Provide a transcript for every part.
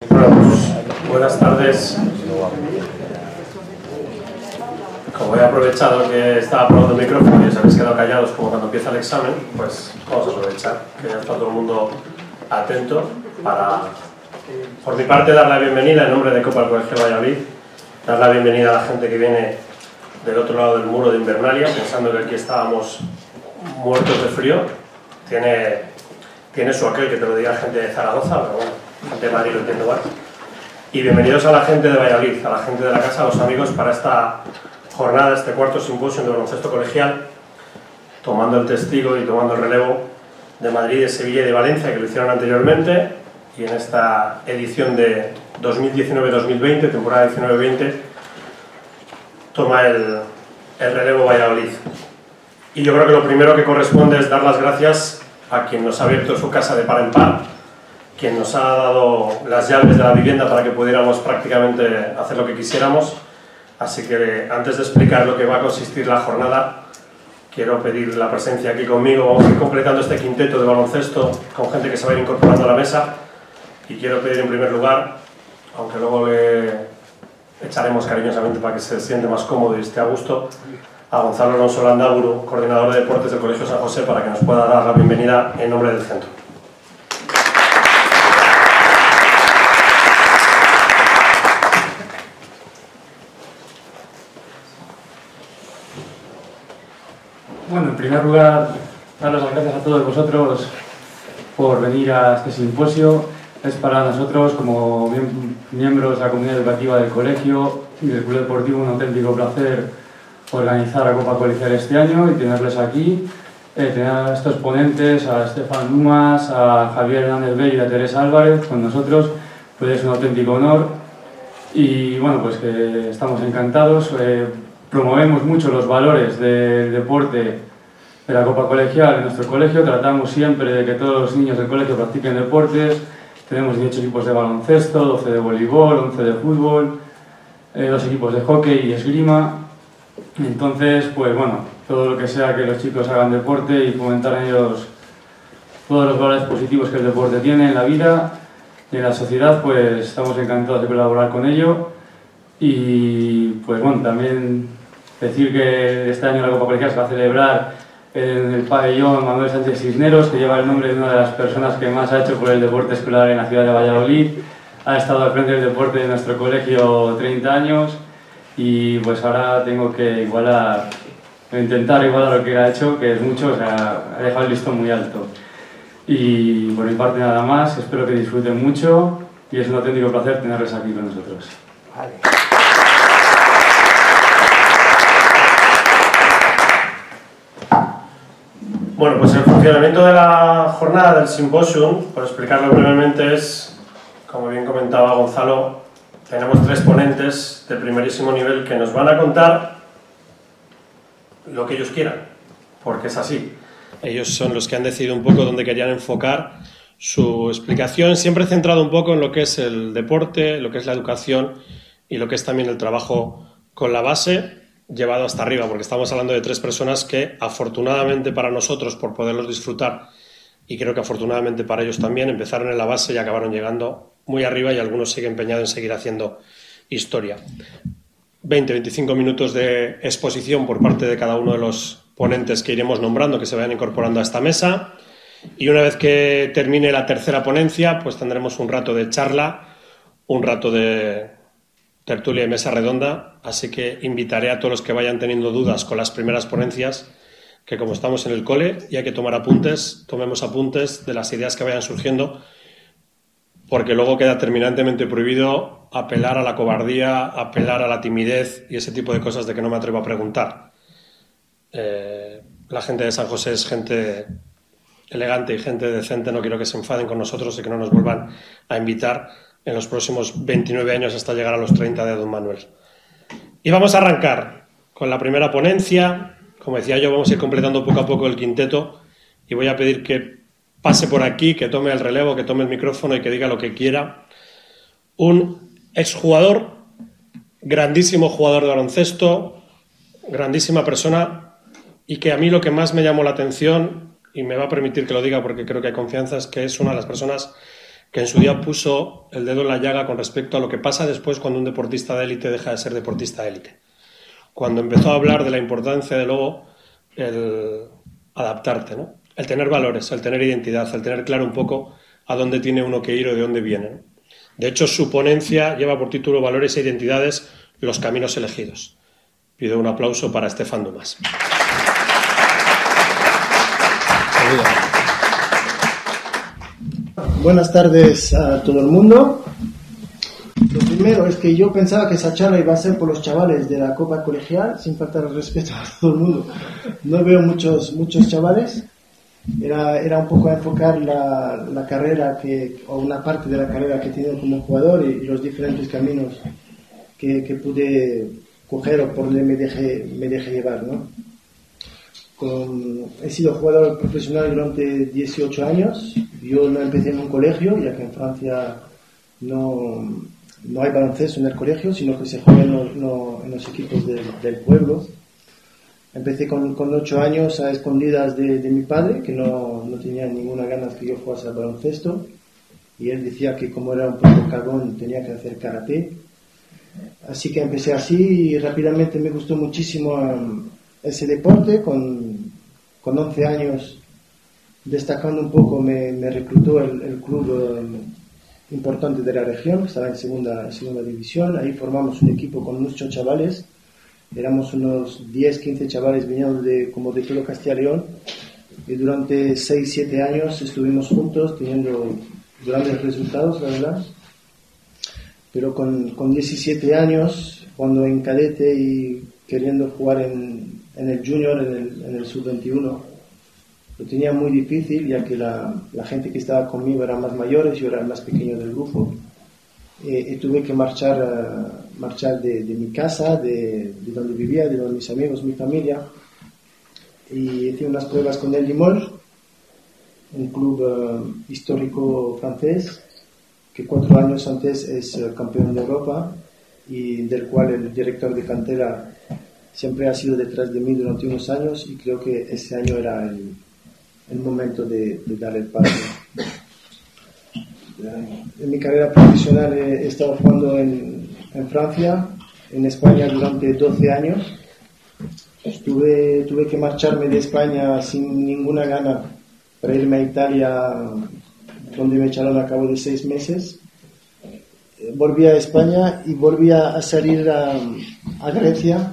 Bueno, pues, buenas tardes. Como he aprovechado que estaba probando el micrófono y os habéis quedado callados como cuando empieza el examen, pues vamos a aprovechar que ya está todo el mundo atento para, por mi parte, dar la bienvenida en nombre de Copa del Colegio de Valladolid, dar la bienvenida a la gente que viene del otro lado del muro de Invernalia, pensando que aquí estábamos muertos de frío. Tiene su aquel que te lo diga gente de Zaragoza, pero bueno, gente de Madrid lo entiendo igual. Y bienvenidos a la gente de Valladolid, a la gente de la casa, a los amigos, para esta jornada, este cuarto simposio de baloncesto colegial, tomando el testigo y tomando el relevo de Madrid, de Sevilla y de Valencia, que lo hicieron anteriormente, y en esta edición de 2019-2020, temporada 19-20, toma el relevo Valladolid. Y yo creo que lo primero que corresponde es dar las gracias a quien nos ha abierto su casa de par en par, quien nos ha dado las llaves de la vivienda para que pudiéramos prácticamente hacer lo que quisiéramos. Así que antes de explicar lo que va a consistir la jornada, quiero pedir la presencia aquí conmigo. Vamos a ir completando este quinteto de baloncesto con gente que se va a ir incorporando a la mesa. Y quiero pedir en primer lugar, aunque luego le echaremos cariñosamente para que se siente más cómodo y esté a gusto, a Gonzalo Alonso Landaburu, coordinador de deportes del Colegio San José, para que nos pueda dar la bienvenida en nombre del centro. Bueno, en primer lugar, daros las gracias a todos vosotros por venir a este simposio. Es para nosotros, como miembros de la comunidad educativa del colegio y del club deportivo, un auténtico placer organizar la Copa Colegial este año y tenerles aquí, tener a estos ponentes, a Estefan Dumas, a Javier Hernández Bello y a Teresa Álvarez con nosotros, pues es un auténtico honor. Y bueno, pues que estamos encantados. Promovemos mucho los valores del deporte de la Copa Colegial en nuestro colegio. Tratamos siempre de que todos los niños del colegio practiquen deportes. Tenemos 18 equipos de baloncesto, 12 de voleibol, 11 de fútbol, 2 equipos de hockey y esgrima. Entonces, pues bueno, todo lo que sea que los chicos hagan deporte y fomentar en ellos todos los valores positivos que el deporte tiene en la vida y en la sociedad, pues estamos encantados de colaborar con ello. Y pues bueno, también decir que este año la Copa Colegial se va a celebrar en el pabellón Manuel Sánchez Cisneros, que lleva el nombre de una de las personas que más ha hecho por el deporte escolar en la ciudad de Valladolid. Ha estado al frente del deporte de nuestro colegio 30 años y pues ahora tengo que intentar igualar lo que ha hecho, que es mucho, o sea, ha dejado el listón muy alto. Y por mi parte nada más, espero que disfruten mucho y es un auténtico placer tenerles aquí con nosotros. Vale. Bueno, pues el funcionamiento de la jornada del simposium, por explicarlo brevemente, es, como bien comentaba Gonzalo, tenemos 3 ponentes de primerísimo nivel que nos van a contar lo que ellos quieran, porque es así. Ellos son los que han decidido un poco dónde querían enfocar su explicación, siempre centrado un poco en lo que es el deporte, lo que es la educación y lo que es también el trabajo con la base, llevado hasta arriba, porque estamos hablando de 3 personas que, afortunadamente para nosotros, por poderlos disfrutar, y creo que afortunadamente para ellos también, empezaron en la base y acabaron llegando muy arriba, y algunos siguen empeñados en seguir haciendo historia. 20-25 minutos de exposición por parte de cada uno de los ponentes que iremos nombrando, que se vayan incorporando a esta mesa, y una vez que termine la tercera ponencia, pues tendremos un rato de charla, un rato de tertulia y mesa redonda, así que invitaré a todos los que vayan teniendo dudas con las primeras ponencias, que como estamos en el cole y hay que tomar apuntes, tomemos apuntes de las ideas que vayan surgiendo, porque luego queda terminantemente prohibido apelar a la cobardía, apelar a la timidez y ese tipo de cosas de que no me atrevo a preguntar. La gente de San José es gente elegante y gente decente, no quiero que se enfaden con nosotros y que no nos vuelvan a invitar en los próximos 29 años hasta llegar a los 30 de Don Manuel. Y vamos a arrancar con la primera ponencia. Como decía yo, vamos a ir completando poco a poco el quinteto y voy a pedir que pase por aquí, que tome el relevo, que tome el micrófono y que diga lo que quiera. Un exjugador, grandísimo jugador de baloncesto, grandísima persona, y que a mí lo que más me llamó la atención, y me va a permitir que lo diga porque creo que hay confianza, es que es una de las personas que en su día puso el dedo en la llaga con respecto a lo que pasa después cuando un deportista de élite deja de ser deportista de élite. Cuando empezó a hablar de la importancia de luego el adaptarte, ¿no? El tener valores, el tener identidad, el tener claro un poco a dónde tiene uno que ir o de dónde viene, ¿no? De hecho, su ponencia lleva por título Valores e identidades, los caminos elegidos. Pido un aplauso para Stefan Dumas. Buenas tardes a todo el mundo. Lo primero es que yo pensaba que esa charla iba a ser por los chavales de la Copa Colegial, sin faltar el respeto a todo el mundo. No veo muchos chavales. Era un poco enfocar la carrera o una parte de la carrera que he tenido como jugador y los diferentes caminos que pude coger o por donde me dejé llevar, ¿no? He sido jugador profesional durante 18 años. Yo no empecé en un colegio, ya que en Francia no hay baloncesto en el colegio, sino que se juega en los equipos del pueblo. Empecé con 8 años a escondidas de mi padre, que no tenía ninguna ganas que yo jugase al baloncesto, y él decía que como era un poco cagón tenía que hacer karate. Así que empecé así y rápidamente me gustó muchísimo ese deporte. Con 11 años, destacando un poco, me reclutó el club importante de la región, que estaba en segunda división. Ahí formamos un equipo con muchos chavales. Éramos unos 10, 15 chavales viniendo como de todo Castilla y León, y durante 6-7 años estuvimos juntos teniendo grandes resultados, la verdad. Pero con 17 años, cuando en cadete y queriendo jugar en el junior, en el sub-21, lo tenía muy difícil, ya que la gente que estaba conmigo eran más mayores, yo era el más pequeño del grupo. Y tuve que marchar de mi casa, de donde vivía, de donde mis amigos, mi familia, y hice unas pruebas con el Limoges, un club histórico francés que 4 años antes es campeón de Europa y del cual el director de cantera siempre ha sido detrás de mí durante unos años, y creo que ese año era el momento de dar el paso. En mi carrera profesional he estado jugando en Francia, en España durante 12 años. Tuve que marcharme de España sin ninguna gana para irme a Italia, donde me echaron a cabo de 6 meses. Volví a España y volví a salir a Grecia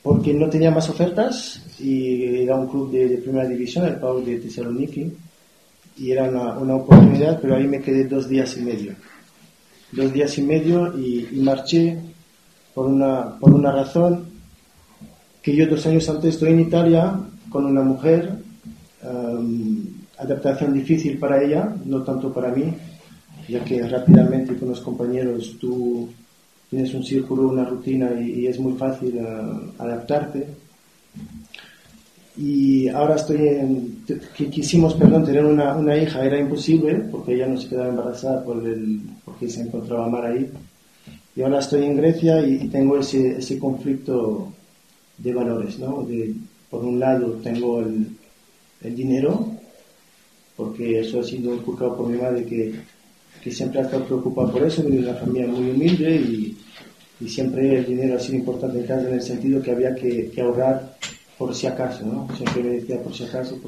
porque no tenía más ofertas, y era un club de primera división, el PAOK de Tesaloniki, y era una oportunidad, pero ahí me quedé 2 días y medio. 2 días y medio y marché por una razón, que yo 2 años antes estoy en Italia con una mujer, adaptación difícil para ella, no tanto para mí, ya que rápidamente con los compañeros tú tienes un círculo, una rutina, y es muy fácil adaptarte. Y ahora quisimos tener una hija, era imposible porque ella no se quedaba embarazada porque se encontraba mal ahí. Y ahora estoy en Grecia y tengo ese conflicto de valores, ¿no? Por un lado tengo el dinero, porque eso ha sido inculcado por mi madre, que siempre ha estado preocupada por eso. Viene de una familia muy humilde y siempre el dinero ha sido importante en casa, en el sentido que había que ahorrar por si acaso, ¿no? Siempre me decía por si acaso.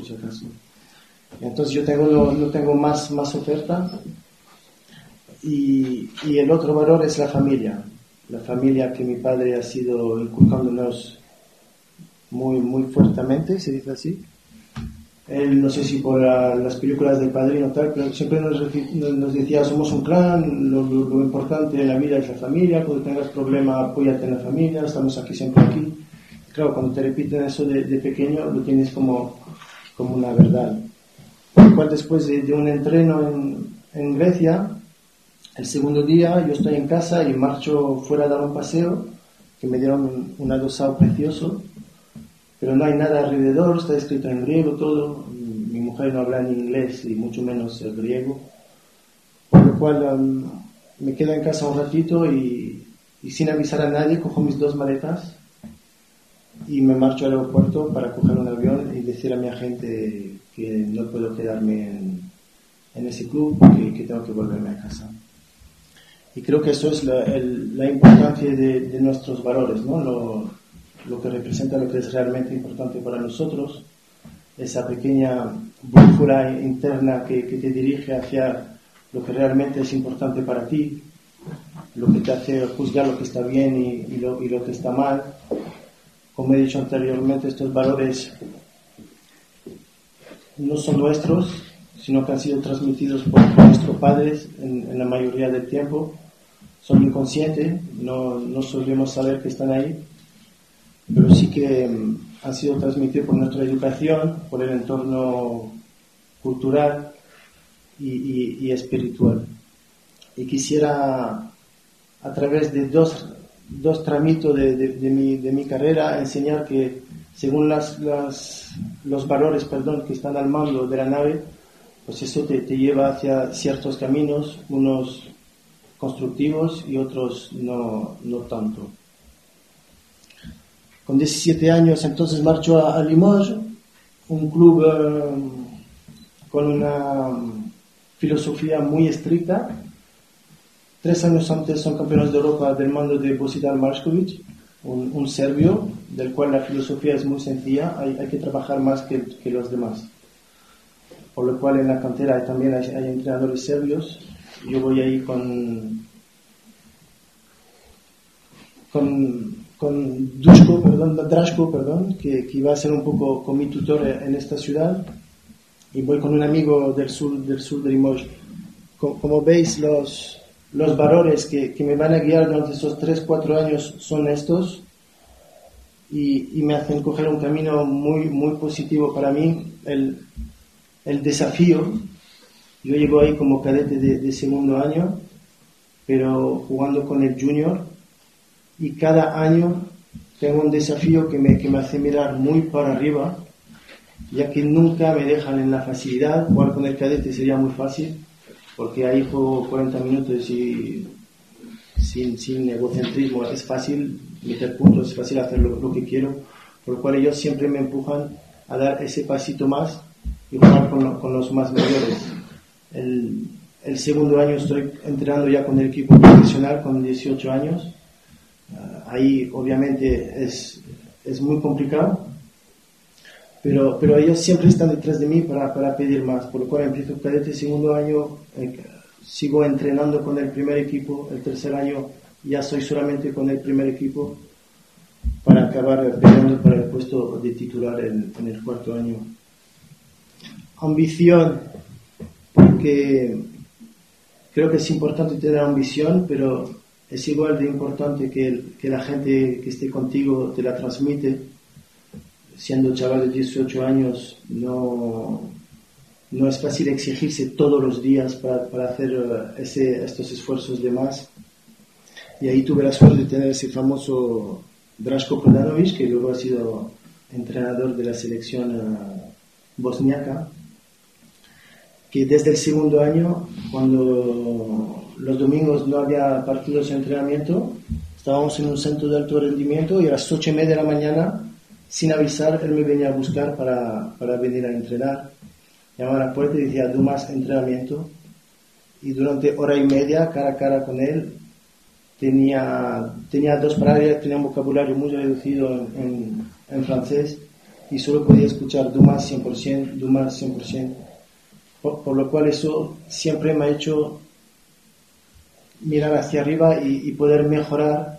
Entonces yo no tengo más oferta, y el otro valor es la familia que mi padre ha sido inculcándonos muy, muy fuertemente, se dice así. Él, no sé si por las películas del Padrino o tal, pero siempre nos decía: somos un clan, lo importante en la vida es la familia, cuando tengas problema apóyate en la familia, estamos siempre aquí. Claro, cuando te repiten eso de pequeño, lo tienes como una verdad. Por lo cual, después de un entreno en Grecia, el segundo día yo estoy en casa y marcho fuera a dar un paseo, que me dieron un adosado precioso, pero no hay nada alrededor, está escrito en griego todo. Mi mujer no habla ni inglés y mucho menos el griego, por lo cual me quedo en casa un ratito y sin avisar a nadie cojo mis 2 maletas y me marcho al aeropuerto para coger un avión y decir a mi agente que no puedo quedarme en ese club que tengo que volverme a casa. Y creo que eso es la importancia de nuestros valores, ¿no? Lo que representa lo que es realmente importante para nosotros, esa pequeña brújula interna que te dirige hacia lo que realmente es importante para ti, lo que te hace juzgar lo que está bien y lo que está mal. Como he dicho anteriormente, estos valores no son nuestros, sino que han sido transmitidos por nuestros padres en la mayoría del tiempo. Son inconscientes, no solemos saber que están ahí, pero sí que han sido transmitidos por nuestra educación, por el entorno cultural y espiritual. Y quisiera, a través de dos tramitos de mi carrera, enseñar que según los valores que están al mando de la nave, pues eso te lleva hacia ciertos caminos, unos constructivos y otros no tanto. Con 17 años entonces marcho a Limoges, un club con una filosofía muy estricta. 3 años antes son campeones de Europa del mando de Božidar Mašković, un serbio, del cual la filosofía es muy sencilla, hay que trabajar más que los demás. Por lo cual en la cantera también hay entrenadores serbios. Yo voy ahí con Draško, que iba a ser un poco con mi tutor en esta ciudad, y voy con un amigo del sur de Limoges. Como veis, los valores que me van a guiar durante esos 3-4 años son estos, y me hacen coger un camino muy, muy positivo para mí, el desafío. Yo llevo ahí como cadete de segundo año, pero jugando con el junior, y cada año tengo un desafío que me hace mirar muy para arriba, ya que nunca me dejan en la facilidad. Jugar con el cadete sería muy fácil, porque ahí juego 40 minutos y sin egocentrismo, es fácil meter puntos, es fácil hacer lo que quiero, por lo cual ellos siempre me empujan a dar ese pasito más y jugar con los más mayores. El segundo año estoy entrenando ya con el equipo profesional con 18 años. Ahí obviamente es muy complicado, pero ellos siempre están detrás de mí para pedir más, por lo cual empiezo cadete segundo año, sigo entrenando con el primer equipo, el tercer año ya soy solamente con el primer equipo, para acabar peleando para el puesto de titular en el cuarto año. Ambición, porque creo que es importante tener ambición, pero es igual de importante que la gente que esté contigo te la transmite. Siendo chaval de 18 años, no es fácil exigirse todos los días para hacer estos esfuerzos de más. Y ahí tuve la suerte de tener ese famoso Draško Prodanović, que luego ha sido entrenador de la selección bosniaca, que desde el segundo año, cuando los domingos no había partidos de entrenamiento, estábamos en un centro de alto rendimiento y a las 8:30 de la mañana, sin avisar, él me venía a buscar para venir a entrenar. Llamaba a la puerta y decía: Dumas, entrenamiento. Y durante 1:30, cara a cara con él, tenía 2 palabras, tenía un vocabulario muy reducido en francés, y solo podía escuchar Dumas 100%, Dumas 100%. Por lo cual eso siempre me ha hecho mirar hacia arriba y poder mejorar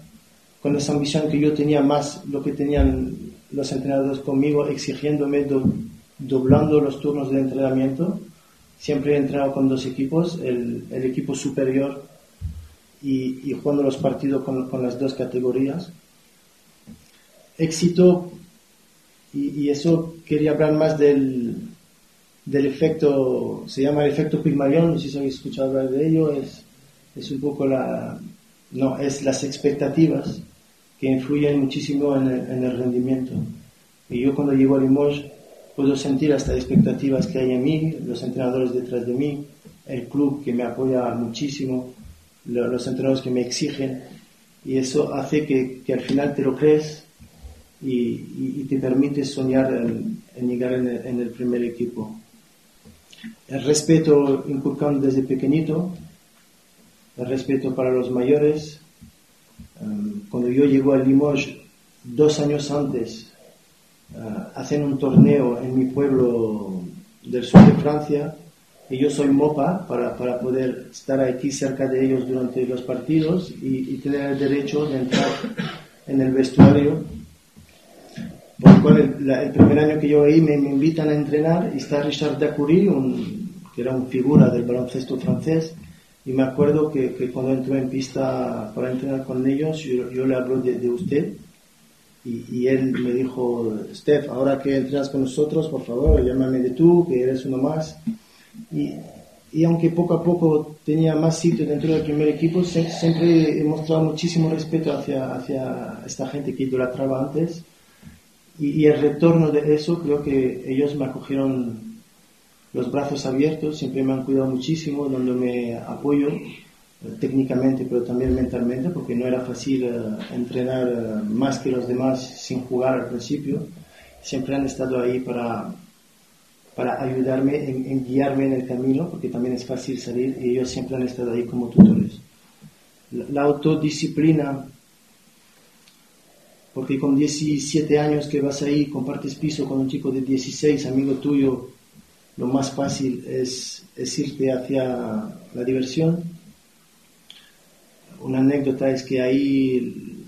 con esa ambición que yo tenía, más lo que tenían los entrenadores conmigo, exigiéndome, doblando los turnos de entrenamiento. Siempre he entrenado con 2 equipos, el equipo superior y jugando los partidos con las 2 categorías. Éxito, y eso quería hablar más del efecto, se llama el efecto Pigmalión, no sé si habéis escuchado hablar de ello. Es un poco es las expectativas que influyen muchísimo en el rendimiento. Y yo cuando llego a Limoges puedo sentir hasta expectativas que hay en mí, los entrenadores detrás de mí, el club que me apoya muchísimo, los entrenadores que me exigen, y eso hace que al final te lo crees y te permite soñar en llegar en el primer equipo. El respeto inculcado desde pequeñito, el respeto para los mayores. Cuando yo llego a Limoges 2 años antes, hacen un torneo en mi pueblo del sur de Francia, y yo soy mopa para poder estar aquí cerca de ellos durante los partidos y tener el derecho de entrar en el vestuario. Por lo cual el primer año que yo ahí me invitan a entrenar y está Richard Dacoury, que era un figura del baloncesto francés, y me acuerdo que cuando entré en pista para entrenar con ellos, yo le hablo de usted, y él me dijo: Steph, ahora que entrenas con nosotros, por favor, llámame de tú, que eres uno más. Y aunque poco a poco tenía más sitio dentro del primer equipo, siempre he mostrado muchísimo respeto hacia esta gente que idolatraba antes, y el retorno de eso, creo que ellos me acogieron los brazos abiertos, siempre me han cuidado muchísimo, dándome apoyo técnicamente, pero también mentalmente, porque no era fácil entrenar más que los demás sin jugar al principio. Siempre han estado ahí para ayudarme, en guiarme en el camino, porque también es fácil salir, y ellos siempre han estado ahí como tutores. La autodisciplina, porque con 17 años que vas ahí, compartes piso con un chico de 16, amigo tuyo, lo más fácil es irte hacia la diversión. Una anécdota es que ahí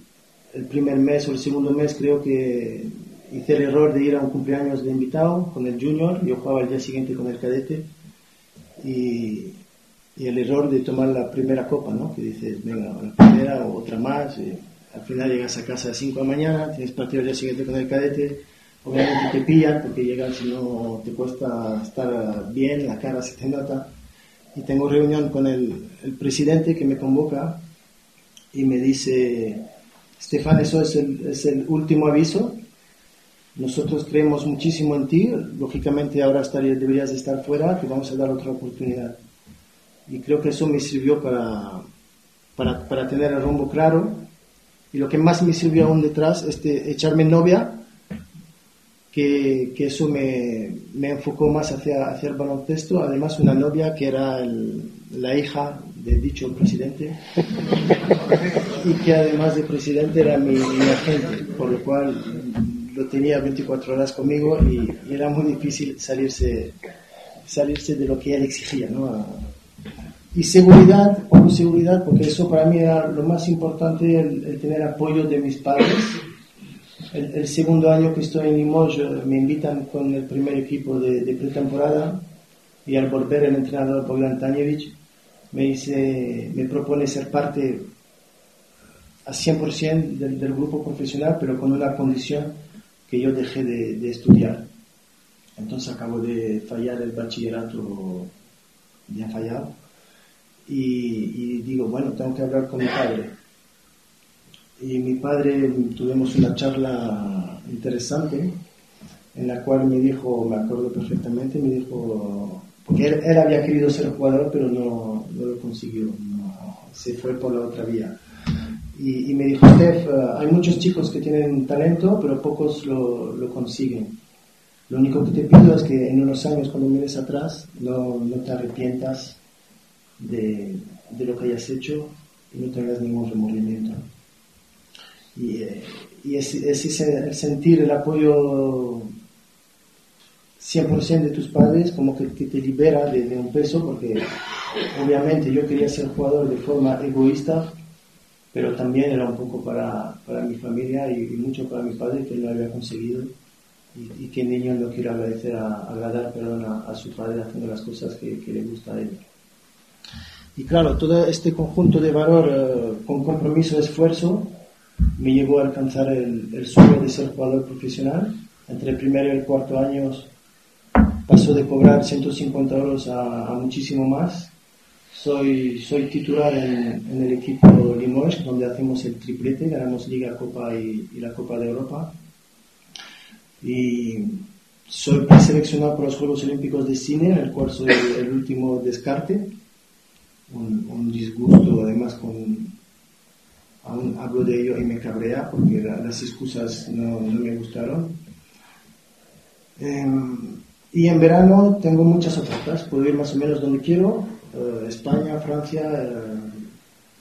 el primer mes o el segundo mes creo que hice el error de ir a un cumpleaños de invitado con el junior. Yo jugaba el día siguiente con el cadete, y el error de tomar la primera copa, ¿no? Que dices, venga, la primera o otra más, y al final llegas a casa a 5 de la mañana, tienes partido el día siguiente con el cadete, obviamente te pillan porque llegas, si no te cuesta estar bien, la cara se te nota. Y tengo reunión con el presidente que me convoca y me dice: Stefan, eso es el último aviso. Nosotros creemos muchísimo en ti, lógicamente ahora deberías de estar fuera, te vamos a dar otra oportunidad. Y creo que eso me sirvió para tener el rumbo claro, y lo que más me sirvió aún detrás es echarme novia, que eso me enfocó más hacia el baloncesto. Además, una novia que era la hija de dicho presidente, y que además de presidente era mi agente, por lo cual lo tenía 24 horas conmigo, y era muy difícil salirse de lo que él exigía, ¿no? Y seguridad, porque eso para mí era lo más importante, el tener apoyo de mis padres. El segundo año que estoy en Limoges me invitan con el primer equipo de pretemporada, y al volver el entrenador Bogdan Tanjevic me propone ser parte a 100% del grupo profesional, pero con una condición: que yo dejé de estudiar. Entonces acabo de fallar el bachillerato, bien fallado, y digo, bueno, tengo que hablar con mi padre. Y mi padre, tuvimos una charla interesante, en la cual me dijo, me acuerdo perfectamente, me dijo, porque él había querido ser jugador, pero no lo consiguió, se fue por la otra vía. Y me dijo: Steph, hay muchos chicos que tienen talento, pero pocos lo consiguen. Lo único que te pido es que en unos años, cuando mires atrás, no te arrepientas de lo que hayas hecho, y no tengas ningún remordimiento. Y es el sentir el apoyo 100% de tus padres, como que te libera de un peso, porque obviamente yo quería ser jugador de forma egoísta, pero también era un poco para mi familia, y mucho para mi padre, que lo había conseguido, y que niño no quiere agradar a su padre haciendo las cosas que le gusta a él. Y claro, todo este conjunto de valor, con compromiso y esfuerzo, me llevó a alcanzar el sueño de ser jugador profesional. Entre el primer y el cuarto año pasó de cobrar 150 euros a muchísimo más. Soy titular en el equipo Limoges, donde hacemos el triplete, ganamos Liga, Copa y la Copa de Europa. Y soy preseleccionado por los Juegos Olímpicos de Cine, en el cual soy el último descarte. Un disgusto, además, aún hablo de ello y me cabrea, porque las excusas no me gustaron. Y en verano tengo muchas ofertas, puedo ir más o menos donde quiero, España, Francia,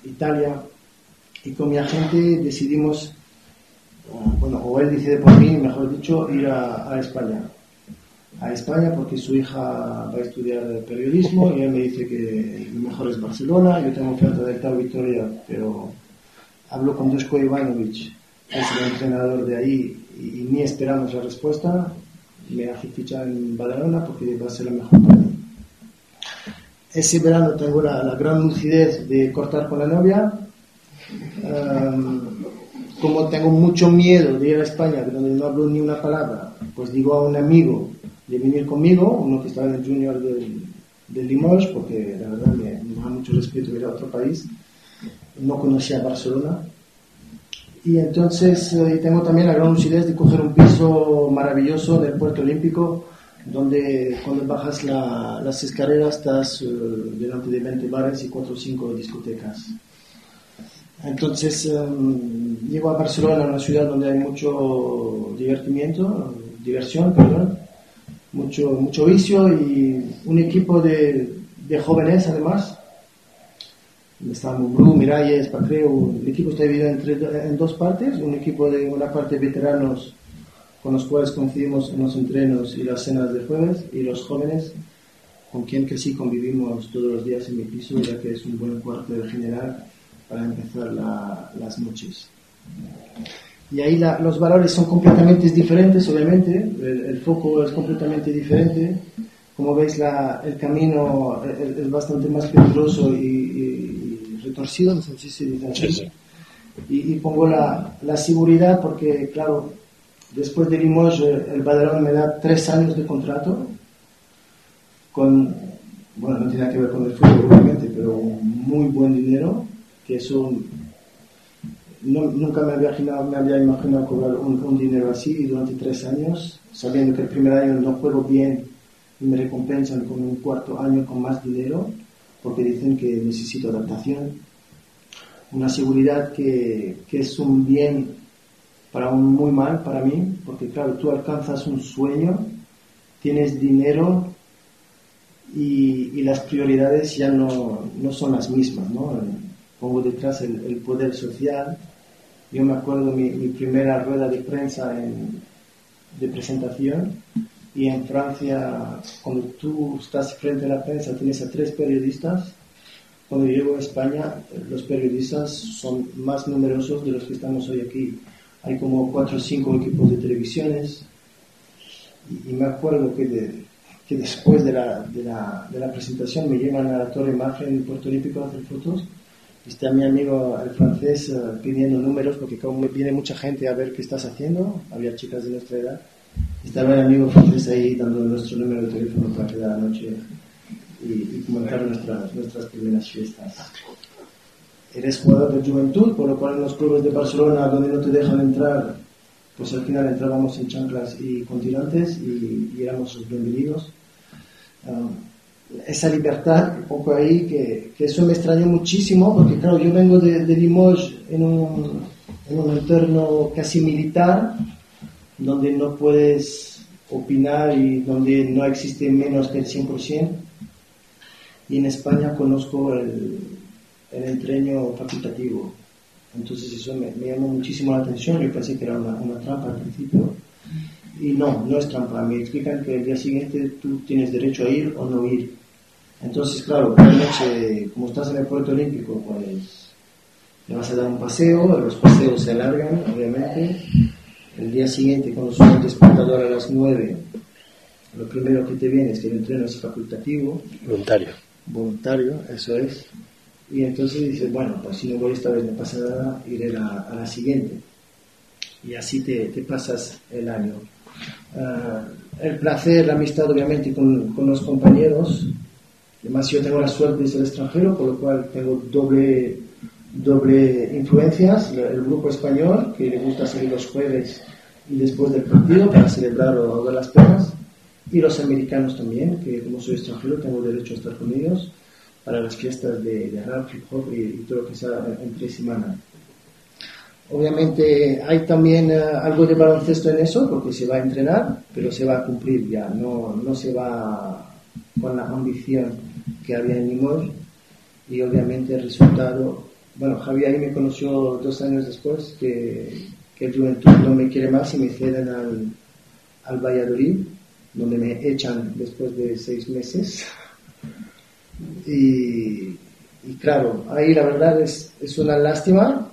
Italia, y con mi agente decidimos, o él decide por mí, mejor dicho, ir a España. A España porque su hija va a estudiar periodismo y él me dice que lo mejor es Barcelona. Yo tengo oferta de Tal Victoria, pero hablo con Duško Ivanović, es el entrenador de ahí, y ni esperamos la respuesta. Me hace fichar en Badalona porque va a ser la mejor para mí. Ese verano tengo la gran lucidez de cortar con la novia. Como tengo mucho miedo de ir a España, donde no hablo ni una palabra, pues digo a un amigo de venir conmigo, uno que estaba en el junior del Limoges, porque la verdad me da mucho respeto ir a otro país. No conocía Barcelona. Y entonces tengo también la gran lucidez de coger un piso maravilloso del Puerto Olímpico, donde cuando bajas las escaleras estás delante de 20 bares y 4 o 5 discotecas. Entonces llego a Barcelona, una ciudad donde hay mucho diversión, mucho vicio, y un equipo de jóvenes además. Está Mumbrú, Miralles, Pacreu. El equipo está dividido en dos partes, un equipo de una parte veteranos con los cuales coincidimos en los entrenos y las cenas de jueves, y los jóvenes con quien que sí convivimos todos los días en mi piso, ya que es un buen cuartel general para empezar las noches. Y ahí los valores son completamente diferentes, obviamente, el foco es completamente diferente. Como veis, el camino es bastante más peligroso y retorcido, no sé si se dice así. Sí. Y pongo la seguridad porque, claro, después de Limoges, el Badalona me da 3 años de contrato con, bueno, no tiene nada que ver con el fútbol, obviamente, pero muy buen dinero, que eso nunca me había imaginado cobrar un dinero así, y durante 3 años, sabiendo que el primer año no juego bien y me recompensan con un cuarto año con más dinero, porque dicen que necesito adaptación. Una seguridad que es un bien para un muy mal para mí, porque claro, tú alcanzas un sueño, tienes dinero y las prioridades ya no son las mismas, ¿no? Pongo detrás el poder social. Yo me acuerdo mi primera rueda de prensa de presentación, y en Francia, cuando tú estás frente a la prensa, tienes a 3 periodistas. Cuando llego a España, los periodistas son más numerosos de los que estamos hoy aquí. Hay como 4 o 5 equipos de televisiones. Y me acuerdo que después de la presentación me llevan a la Torre Imagen en Puerto Olímpico a hacer fotos. Está mi amigo el francés pidiendo números, porque como viene mucha gente a ver qué estás haciendo, había chicas de nuestra edad. Estaba el amigo francés ahí dando nuestro número de teléfono para quedar la noche y comentar nuestras primeras fiestas. Eres jugador de Juventud, por lo cual en los clubes de Barcelona, donde no te dejan entrar, pues al final entrábamos en chanclas y con tirantes, y éramos los bienvenidos. Esa libertad, un poco ahí, que eso me extrañó muchísimo, porque claro, yo vengo de Limoges en un entorno casi militar, donde no puedes opinar y donde no existe menos que el 100%, y en España conozco el entreno facultativo. Entonces eso me llamó muchísimo la atención. Yo pensé que era una trampa al principio, y no es trampa. Me explican que el día siguiente tú tienes derecho a ir o no ir. Entonces, claro, por la noche, como estás en el Puerto Olímpico, pues le vas a dar un paseo. Los paseos se alargan, obviamente. El día siguiente, cuando suena el despertador a las 9, lo primero que te viene es que el entreno es facultativo. Voluntario, eso es. Y entonces dices, bueno, pues si no voy esta vez no pasa nada, iré a la siguiente. Y así te pasas el año. El placer, la amistad, obviamente, con los compañeros. Además, yo tengo la suerte de ser extranjero, por lo cual tengo doble influencias. El grupo español, que le gusta salir los jueves y después del partido para celebrar o ver las penas, y los americanos también, que como soy extranjero tengo derecho a estar con ellos para las fiestas de rap, hip hop y todo lo que sea entre semana. Obviamente hay también algo de baloncesto en eso, porque se va a entrenar, pero se va a cumplir ya, no se va con la ambición que había en Limoges. Y obviamente el resultado, bueno, Javier ahí me conoció 2 años después, que el Juventud no me quiere más y me ceden al Valladolid, donde me echan después de 6 meses. Y claro, ahí la verdad es una lástima,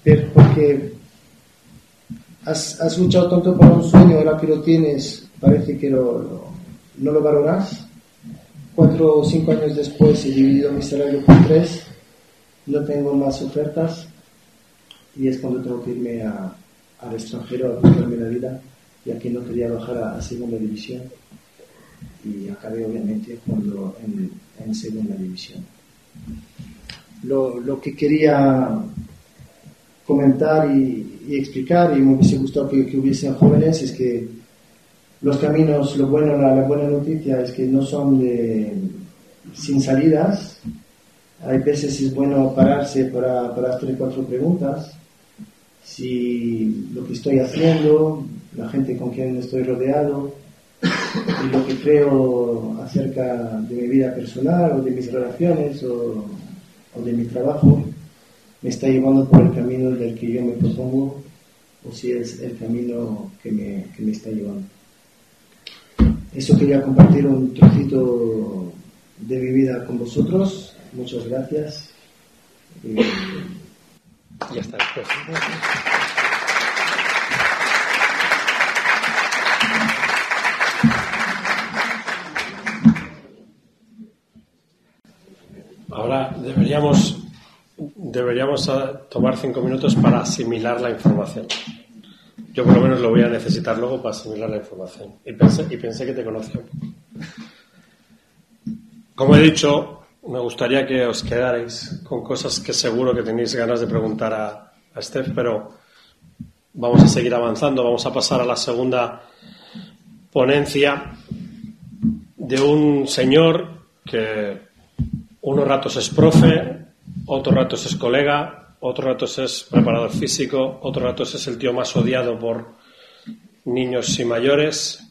pero porque has luchado tanto para un sueño, ahora que lo tienes, parece que no lo valoras. 4 o 5 años después he dividido mi salario por 3, no tengo más ofertas y es cuando tengo que irme al extranjero a buscarme la vida, ya que no quería bajar a segunda división y acabé obviamente jugando en segunda división. Lo que quería comentar y explicar, y me hubiese gustado que hubiesen jóvenes, es que los caminos, la buena noticia es que no son sin salidas. Hay veces es bueno pararse para hacer 4 preguntas. Si lo que estoy haciendo, la gente con quien estoy rodeado, y lo que creo acerca de mi vida personal o de mis relaciones o de mi trabajo, me está llevando por el camino del que yo me propongo, o si es el camino que me está llevando. Eso quería compartir un trocito de mi vida con vosotros. Muchas gracias. Ya está después. Ahora deberíamos tomar 5 minutos para asimilar la información. Yo por lo menos lo voy a necesitar luego para asimilar la información. Y pensé que te conocía un poco. Como he dicho, me gustaría que os quedarais con cosas que seguro que tenéis ganas de preguntar a Steph, pero vamos a seguir avanzando. Vamos a pasar a la segunda ponencia de un señor que unos ratos es profe, otros ratos es colega, otros ratos es preparador físico, otros ratos es el tío más odiado por niños y mayores,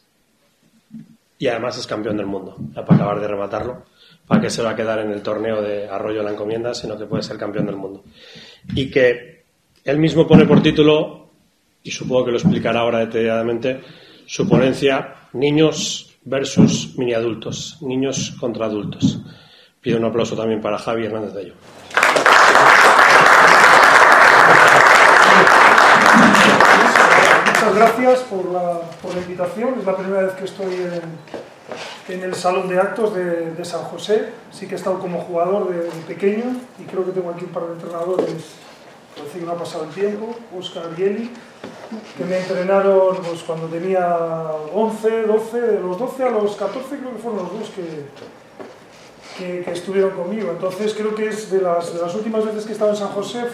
y además es campeón del mundo. Ya para acabar de rematarlo, para que se va a quedar en el torneo de Arroyo de la Encomienda, sino que puede ser campeón del mundo. Y que él mismo pone por título, y supongo que lo explicará ahora detalladamente, su ponencia: niños versus mini adultos, niños contra adultos. Pido un aplauso también para Javi Hernández de Ello. Muchas gracias por la invitación. Es la primera vez que estoy en el salón de actos de San José. Sí que he estado como jugador de pequeño y creo que tengo aquí un par de entrenadores, parece que no ha pasado el tiempo, Óscar y Eli, que me entrenaron pues, cuando tenía 11, 12, de los 12 a los 14 creo que fueron los dos que estuvieron conmigo. Entonces creo que es de las últimas veces que he estado en San José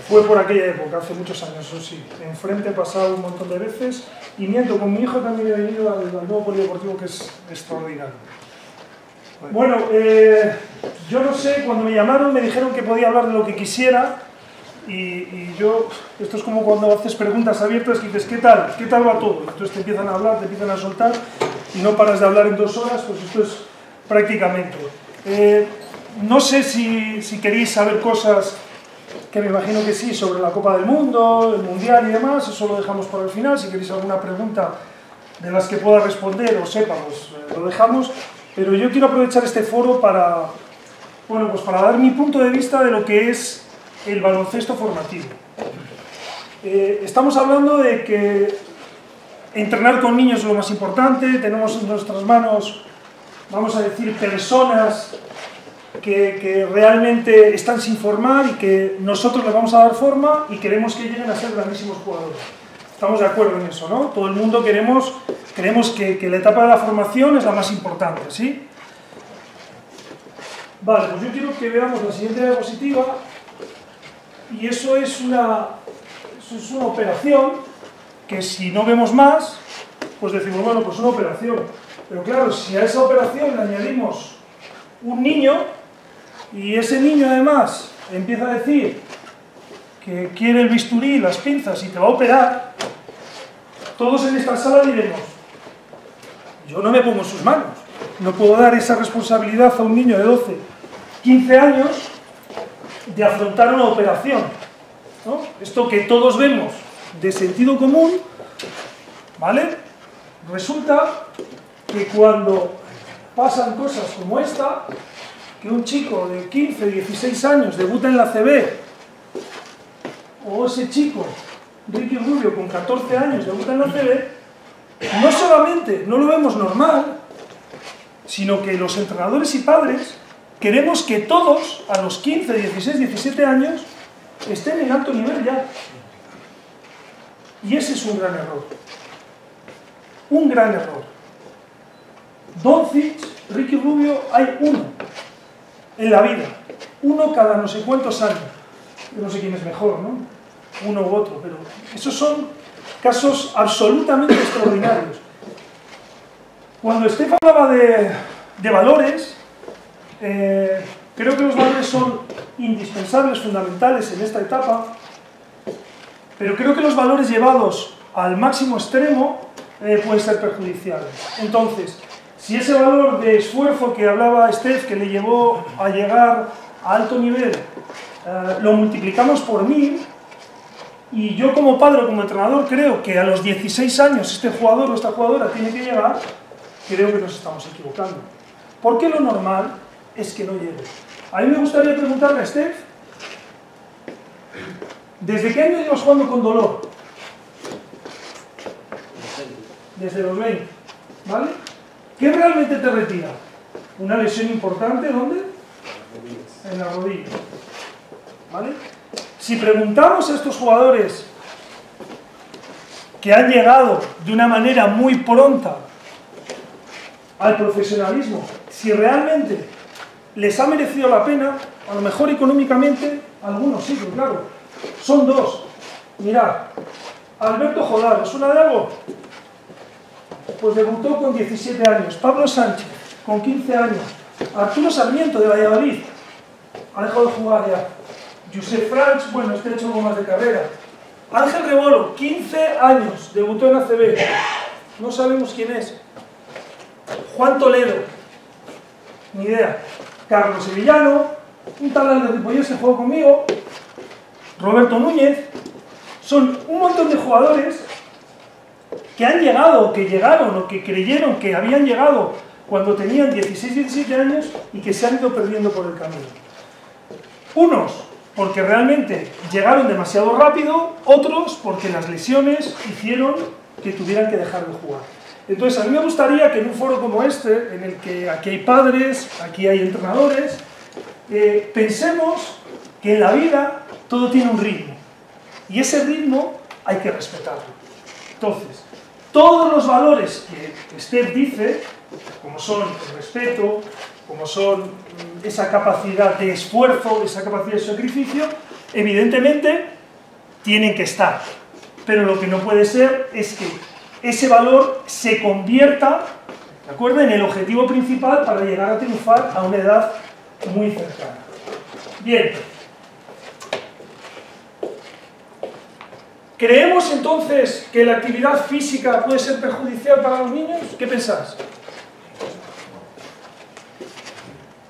fue por aquella época, hace muchos años, eso sí. Enfrente he pasado un montón de veces y miento, con mi hijo también he venido al nuevo polideportivo, que es extraordinario. Bueno, yo no sé, cuando me llamaron me dijeron que podía hablar de lo que quisiera y yo, esto es como cuando haces preguntas abiertas que dices, ¿qué tal? ¿Qué tal va todo? Entonces te empiezan a hablar, te empiezan a soltar y no paras de hablar en 2 horas, pues esto es prácticamente. No sé si queréis saber cosas, que me imagino que sí, sobre la Copa del Mundo, el Mundial y demás, eso lo dejamos para el final. Si queréis alguna pregunta de las que pueda responder o sepa, pues lo dejamos. Pero yo quiero aprovechar este foro para dar mi punto de vista de lo que es el baloncesto formativo. Estamos hablando de que entrenar con niños es lo más importante, tenemos en nuestras manos, vamos a decir, personas que realmente están sin formar y que nosotros les vamos a dar forma y queremos que lleguen a ser grandísimos jugadores. Estamos de acuerdo en eso, ¿no? Todo el mundo creemos que la etapa de la formación es la más importante, ¿sí? Vale, pues yo quiero que veamos la siguiente diapositiva y eso es una operación que si no vemos más, pues decimos, bueno, pues una operación. Pero claro, si a esa operación le añadimos un niño y ese niño además empieza a decir que quiere el bisturí, las pinzas y te va a operar, todos en esta sala diremos, yo no me pongo en sus manos, no puedo dar esa responsabilidad a un niño de 12, 15 años de afrontar una operación, ¿no? Esto que todos vemos de sentido común, ¿vale? Resulta que cuando pasan cosas como esta, que un chico de 15, 16 años debuta en la CB, o ese chico, Ricky Rubio, con 14 años debuta en la CB, no solamente no lo vemos normal, sino que los entrenadores y padres queremos que todos, a los 15, 16, 17 años, estén en alto nivel ya. Y ese es un gran error. Un gran error. Doncic, Ricky Rubio, hay uno en la vida. Uno cada no sé cuántos años. Yo no sé quién es mejor, ¿no? Uno u otro, pero esos son casos absolutamente extraordinarios. Cuando Steph hablaba de valores, creo que los valores son indispensables, fundamentales en esta etapa, pero creo que los valores llevados al máximo extremo pueden ser perjudiciales. Entonces, si ese valor de esfuerzo que hablaba Steph, que le llevó a llegar a alto nivel, lo multiplicamos por 1000, y yo como padre o como entrenador creo que a los 16 años este jugador o esta jugadora tiene que llegar, creo que nos estamos equivocando. Porque lo normal es que no llegue. A mí me gustaría preguntarle a Steph, ¿desde qué año llevas jugando con dolor? Desde los 20, ¿vale? ¿Qué realmente te retira? ¿Una lesión importante? ¿Dónde? En la rodilla, ¿vale? Si preguntamos a estos jugadores que han llegado de una manera muy pronta al profesionalismo, si realmente les ha merecido la pena, a lo mejor económicamente, algunos sí, pero claro, son dos. Mirad, Alberto Jodar, ¿os suena de algo? Pues debutó con 17 años, Pablo Sánchez, con 15 años, Arturo Sarmiento de Valladolid, ha dejado de jugar ya, Josep Franch, bueno, este ha hecho algo más de carrera, Ángel Rebolo, 15 años, debutó en ACB, no sabemos quién es, Juan Toledo, ni idea, Carlos Sevillano, un tal de Ripollés que jugó conmigo, Roberto Núñez, son un montón de jugadores que han llegado, o que llegaron, o que creyeron que habían llegado cuando tenían 16, 17 años y que se han ido perdiendo por el camino. Unos porque realmente llegaron demasiado rápido, otros porque las lesiones hicieron que tuvieran que dejar de jugar. Entonces a mí me gustaría que en un foro como este, en el que aquí hay padres, aquí hay entrenadores, pensemos que en la vida todo tiene un ritmo y ese ritmo hay que respetarlo. Entonces, todos los valores que Steph dice, como son el respeto, como son esa capacidad de esfuerzo, esa capacidad de sacrificio, evidentemente tienen que estar. Pero lo que no puede ser es que ese valor se convierta, ¿de acuerdo?, en el objetivo principal para llegar a triunfar a una edad muy cercana. Bien. ¿Creemos entonces que la actividad física puede ser perjudicial para los niños? ¿Qué pensáis?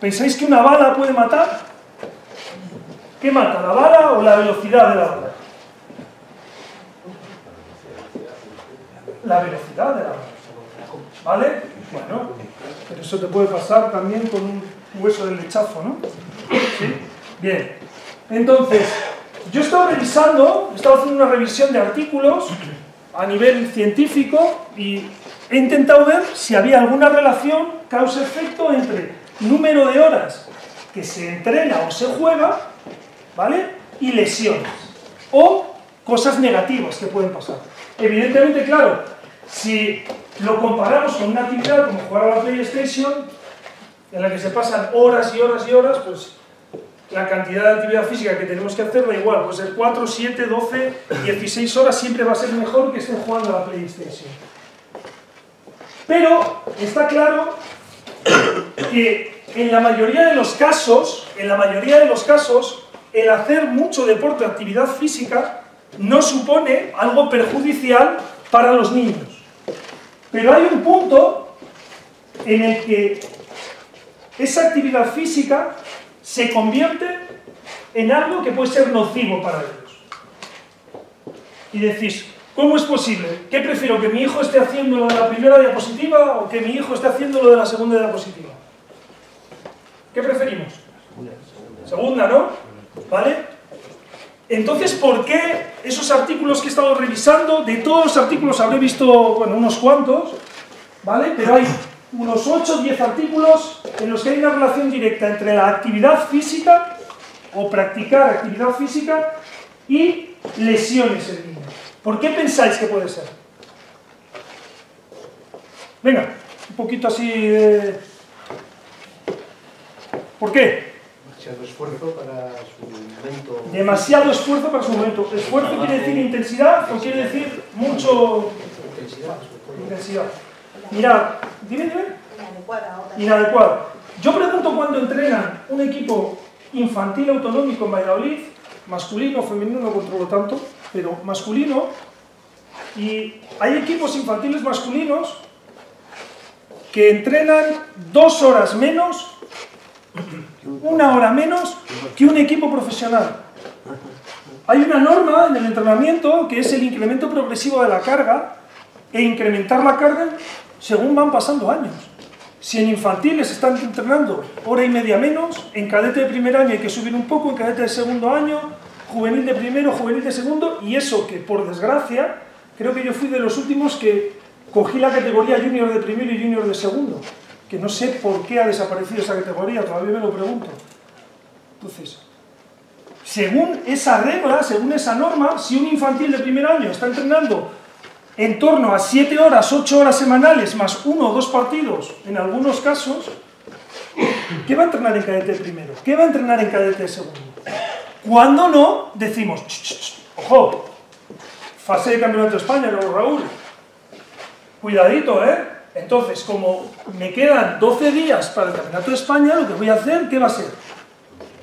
¿Pensáis que una bala puede matar? ¿Qué mata, la bala o la velocidad de la bala? La velocidad de la bala. ¿Vale? Bueno, pero eso te puede pasar también con un hueso del lechazo, ¿no? ¿Sí? Bien. Entonces, yo he estado haciendo una revisión de artículos a nivel científico y he intentado ver si había alguna relación causa-efecto entre número de horas que se entrena o se juega, ¿vale?, y lesiones o cosas negativas que pueden pasar. Evidentemente, claro, si lo comparamos con una actividad como jugar a la PlayStation, en la que se pasan horas y horas y horas, pues la cantidad de actividad física que tenemos que hacer da igual, pues el 4, 7, 12, 16 horas siempre va a ser mejor que estén jugando a la PlayStation. Pero está claro que en la mayoría de los casos, el hacer mucho deporte, actividad física, no supone algo perjudicial para los niños. Pero hay un punto en el que esa actividad física se convierte en algo que puede ser nocivo para ellos. Y decís, ¿cómo es posible? ¿Qué prefiero? ¿Que mi hijo esté haciendo lo de la primera diapositiva o que mi hijo esté haciendo lo de la segunda diapositiva? ¿Qué preferimos? Segunda, ¿no? ¿Vale? Entonces, ¿por qué esos artículos que he estado revisando, de todos los artículos habré visto, bueno, unos cuantos, ¿vale? Pero hay unos 8 o 10 artículos en los que hay una relación directa entre la actividad física o practicar actividad física y lesiones en niños. ¿Por qué pensáis que puede ser? Venga, un poquito así de... ¿Por qué? Demasiado esfuerzo para su momento. Demasiado esfuerzo para su momento. ¿Esfuerzo quiere decir intensidad o quiere decir mucho...? Intensidad. Intensidad. Mirad, dime. Inadecuada. Yo pregunto cuando entrenan un equipo infantil autonómico en Valladolid, masculino, femenino no controlo tanto, pero masculino, y hay equipos infantiles masculinos que entrenan 2 horas menos, 1 hora menos que un equipo profesional. Hay una norma en el entrenamiento que es el incremento progresivo de la carga e incrementar la carga según van pasando años. Si en infantiles están entrenando 1 hora y media menos, en cadete de primer año hay que subir un poco, en cadete de segundo año, juvenil de primero, juvenil de segundo, y eso que por desgracia, creo que yo fui de los últimos que cogí la categoría junior de primero y junior de segundo, que no sé por qué ha desaparecido esa categoría, todavía me lo pregunto. Entonces, según esa regla, según esa norma, si un infantil de primer año está entrenando en torno a 7 horas, 8 horas semanales, más 1 o 2 partidos, en algunos casos, ¿qué va a entrenar en cadete de primero? ¿Qué va a entrenar en cadete de segundo? Cuando no, decimos, ojo, fase de campeonato de España, ¿no, Raúl? Cuidadito, ¿eh? Entonces, como me quedan 12 días para el campeonato de España, lo que voy a hacer, ¿qué va a ser?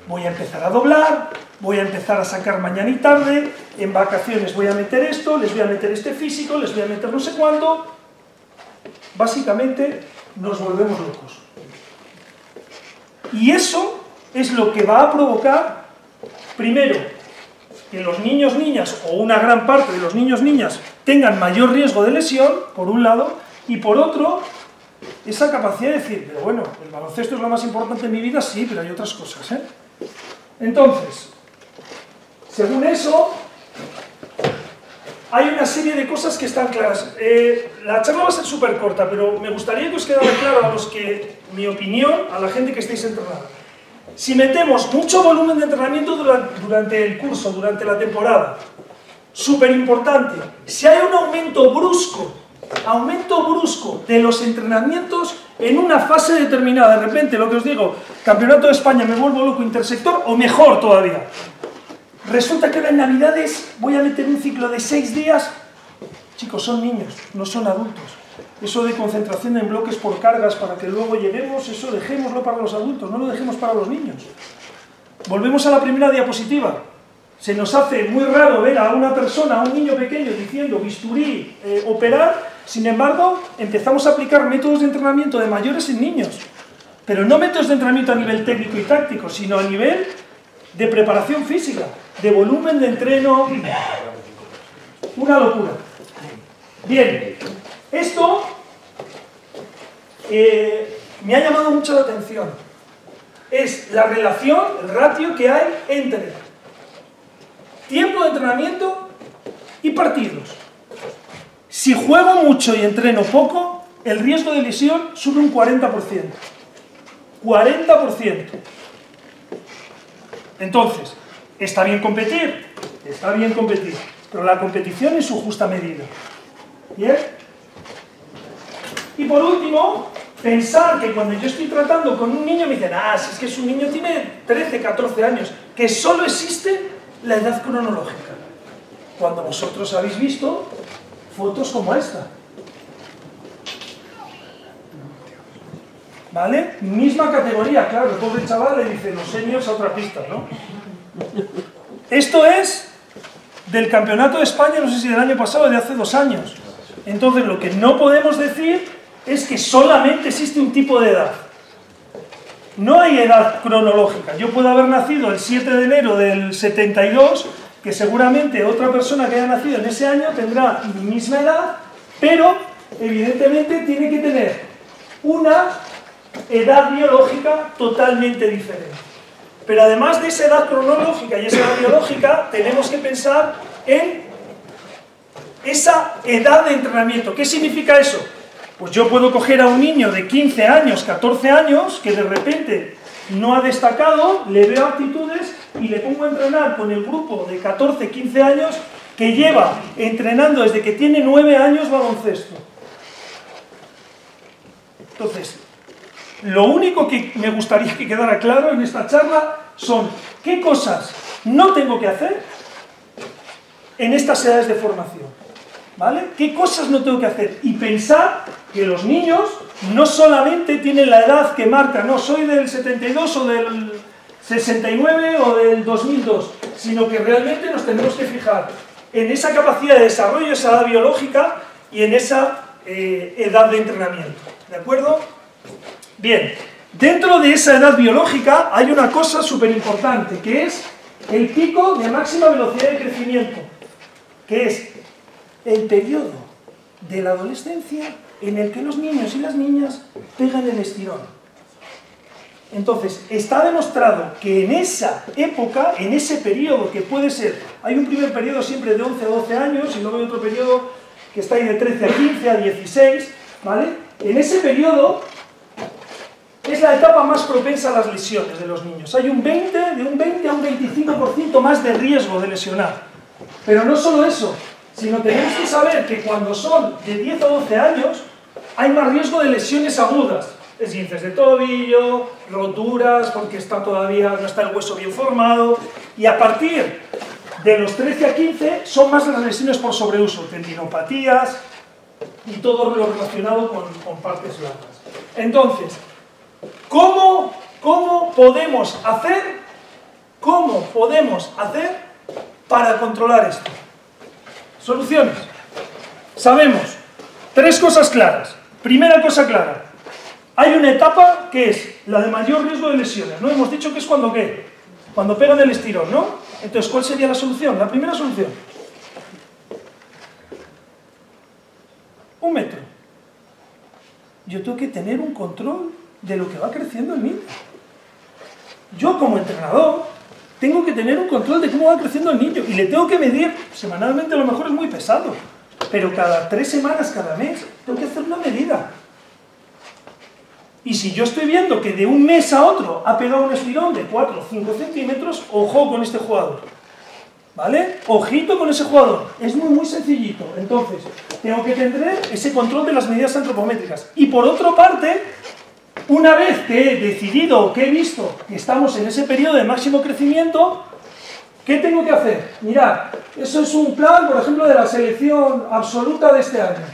Voy a empezar a doblar, voy a empezar a sacar mañana y tarde, en vacaciones voy a meter esto, les voy a meter este físico, les voy a meter no sé cuánto. Básicamente, nos volvemos locos. Y eso es lo que va a provocar, primero, que los niños, niñas, o una gran parte de los niños, niñas, tengan mayor riesgo de lesión, por un lado, y por otro, esa capacidad de decir, pero bueno, el baloncesto es lo más importante en mi vida, sí, pero hay otras cosas, ¿eh? Entonces, según eso, hay una serie de cosas que están claras. La charla va a ser súper corta, pero me gustaría que os quedara claro a los que, mi opinión, a la gente que estáis entrenando. Si metemos mucho volumen de entrenamiento durante el curso, durante la temporada, súper importante, si hay un aumento brusco de los entrenamientos en una fase determinada, de repente, lo que os digo, campeonato de España, me vuelvo loco intersector, o mejor todavía, resulta que ahora en Navidades voy a meter un ciclo de 6 días, chicos, son niños, no son adultos. Eso de concentración en bloques por cargas para que luego lleguemos, eso dejémoslo para los adultos, no lo dejemos para los niños. Volvemos a la primera diapositiva. Se nos hace muy raro ver a una persona, a un niño pequeño, diciendo bisturí, operar. Sin embargo, empezamos a aplicar métodos de entrenamiento de mayores en niños. Pero no métodos de entrenamiento a nivel técnico y táctico, sino a nivel de preparación física, de volumen de entreno. Una locura. Bien, esto me ha llamado mucho la atención. Es la relación, el ratio que hay entre tiempo de entrenamiento y partidos. Si juego mucho y entreno poco, el riesgo de lesión sube un 40%. 40%. Entonces, ¿está bien competir? Está bien competir, pero la competición en su justa medida. ¿Bien? Y por último, pensar que cuando yo estoy tratando con un niño me dicen, si es que su niño tiene 13, 14 años, que solo existe la edad cronológica. Cuando vosotros habéis visto fotos como esta. ¿Vale? Misma categoría, claro, el pobre chaval le dice los seniors a otra pista, ¿no? Esto es del Campeonato de España, no sé si del año pasado o de hace 2 años. Entonces, lo que no podemos decir es que solamente existe un tipo de edad. No hay edad cronológica. Yo puedo haber nacido el 7 de enero del 72, que seguramente otra persona que haya nacido en ese año tendrá mi misma edad, pero evidentemente tiene que tener una edad biológica totalmente diferente. Pero además de esa edad cronológica y esa edad biológica, tenemos que pensar en esa edad de entrenamiento. ¿Qué significa eso? Pues yo puedo coger a un niño de 15 años, 14 años, que de repente no ha destacado, le veo aptitudes y le pongo a entrenar con el grupo de 14, 15 años que lleva entrenando desde que tiene 9 años baloncesto. Entonces, lo único que me gustaría que quedara claro en esta charla son qué cosas no tengo que hacer en estas edades de formación, ¿vale? ¿Qué cosas no tengo que hacer? Y pensar que los niños no solamente tienen la edad que marca, no, soy del 72 o del 69 o del 2002, sino que realmente nos tenemos que fijar en esa capacidad de desarrollo, esa edad biológica y en esa edad de entrenamiento, ¿de acuerdo? Bien, dentro de esa edad biológica hay una cosa súper importante, que es el pico de máxima velocidad de crecimiento, que es el periodo de la adolescencia en el que los niños y las niñas pegan el estirón. Entonces, está demostrado que en esa época, en ese periodo que puede ser, hay un primer periodo siempre de 11 a 12 años y luego hay otro periodo que está ahí de 13 a 15, a 16, ¿vale? En ese periodo es la etapa más propensa a las lesiones de los niños. Hay de un 20 a un 25% más de riesgo de lesionar. Pero no solo eso, sino tenemos que saber que cuando son de 10 a 12 años hay más riesgo de lesiones agudas, esguinces de tobillo, roturas, porque no está el hueso bien formado, y a partir de los 13 a 15 son más las lesiones por sobreuso, tendinopatías y todo lo relacionado con partes blandas. Entonces, ¿cómo podemos hacer para controlar esto? Soluciones. Sabemos 3 cosas claras. Primera cosa clara, hay una etapa que es la de mayor riesgo de lesiones, ¿no? Hemos dicho que es cuando ¿qué? Cuando pegan el estirón, ¿no? Entonces, ¿cuál sería la solución? La primera solución. 1 metro. Yo tengo que tener un control de lo que va creciendo el niño. Yo como entrenador tengo que tener un control de cómo va creciendo el niño y le tengo que medir semanalmente, a lo mejor es muy pesado, pero cada 3 semanas, cada mes, tengo que hacer una medida. Y si yo estoy viendo que de un mes a otro ha pegado un estirón de 4 o 5 centímetros, ojo con este jugador, ¿vale? Ojito con ese jugador, es muy sencillito. Entonces, tengo que tener ese control de las medidas antropométricas. Y por otra parte, una vez que he decidido, que he visto que estamos en ese periodo de máximo crecimiento, ¿qué tengo que hacer? Mirad, eso es un plan, por ejemplo, de la selección absoluta de este año.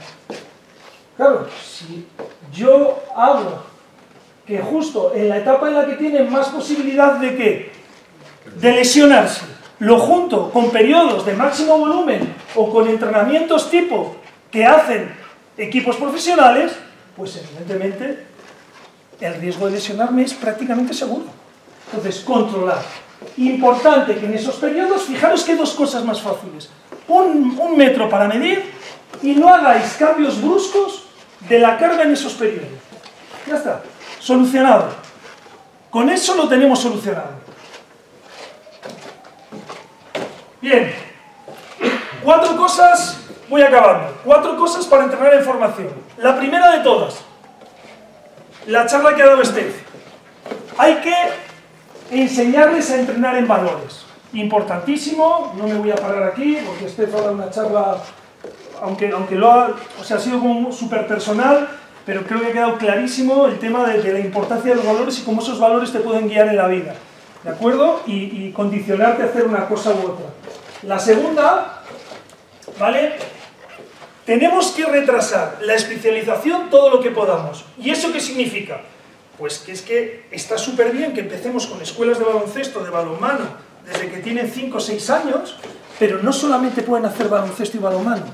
Claro, si yo hago que justo en la etapa en la que tienen más posibilidad de ¿qué? De lesionarse, lo junto con periodos de máximo volumen o con entrenamientos tipo que hacen equipos profesionales, pues evidentemente el riesgo de lesionarme es prácticamente seguro. Entonces, controlar. Importante que en esos periodos, fijaros que 2 cosas más fáciles. Un metro para medir y no hagáis cambios bruscos de la carga en esos periodos. Ya está. Solucionado. Con eso lo tenemos solucionado. Bien. 4 cosas, voy acabando. 4 cosas para entrenar en formación. La primera de todas, la charla que ha dado Steph. Hay que enseñarles a entrenar en valores. Importantísimo, no me voy a parar aquí porque Steph ha dado una charla, aunque ha sido como súper personal, pero creo que ha quedado clarísimo el tema de la importancia de los valores y cómo esos valores te pueden guiar en la vida, ¿de acuerdo? Y condicionarte a hacer una cosa u otra. La segunda, ¿vale? Tenemos que retrasar la especialización todo lo que podamos. ¿Y eso qué significa? Pues que es que está súper bien que empecemos con escuelas de baloncesto, de balonmano, desde que tienen 5 o 6 años, pero no solamente pueden hacer baloncesto y balonmano.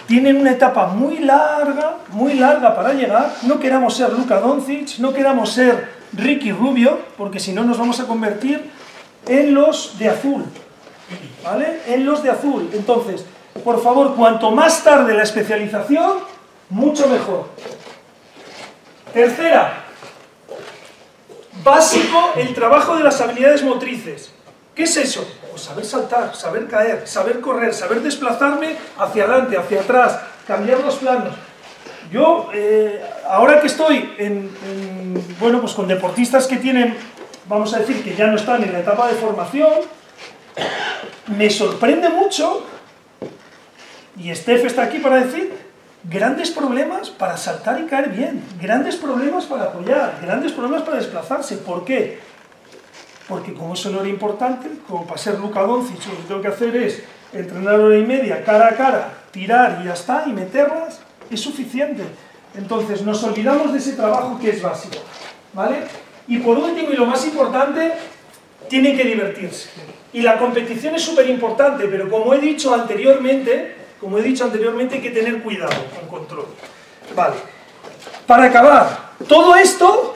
Tienen una etapa muy larga para llegar. No queramos ser Luka Doncic, no queramos ser Ricky Rubio, porque si no nos vamos a convertir en los de azul, ¿vale? En los de azul. Entonces, por favor, cuanto más tarde la especialización, mucho mejor. Tercera, básico, el trabajo de las habilidades motrices. ¿Qué es eso? Pues saber saltar, saber caer, saber correr, saber desplazarme hacia adelante, hacia atrás, cambiar los planos. Yo, ahora que estoy bueno, pues con deportistas que tienen, vamos a decir, que ya no están en la etapa de formación, me sorprende mucho, y Steph está aquí para decir, grandes problemas para saltar y caer bien, grandes problemas para apoyar, grandes problemas para desplazarse. ¿Por qué? Porque como eso no era importante, como para ser Luka Doncic, lo que tengo que hacer es entrenar 1 hora y media, cara a cara, tirar y ya está, y meterlas, es suficiente. Entonces nos olvidamos de ese trabajo que es básico, ¿vale? Y por último, y lo más importante, tienen que divertirse. Y la competición es súper importante, pero como he dicho anteriormente, hay que tener cuidado con control. Vale. Para acabar, todo esto,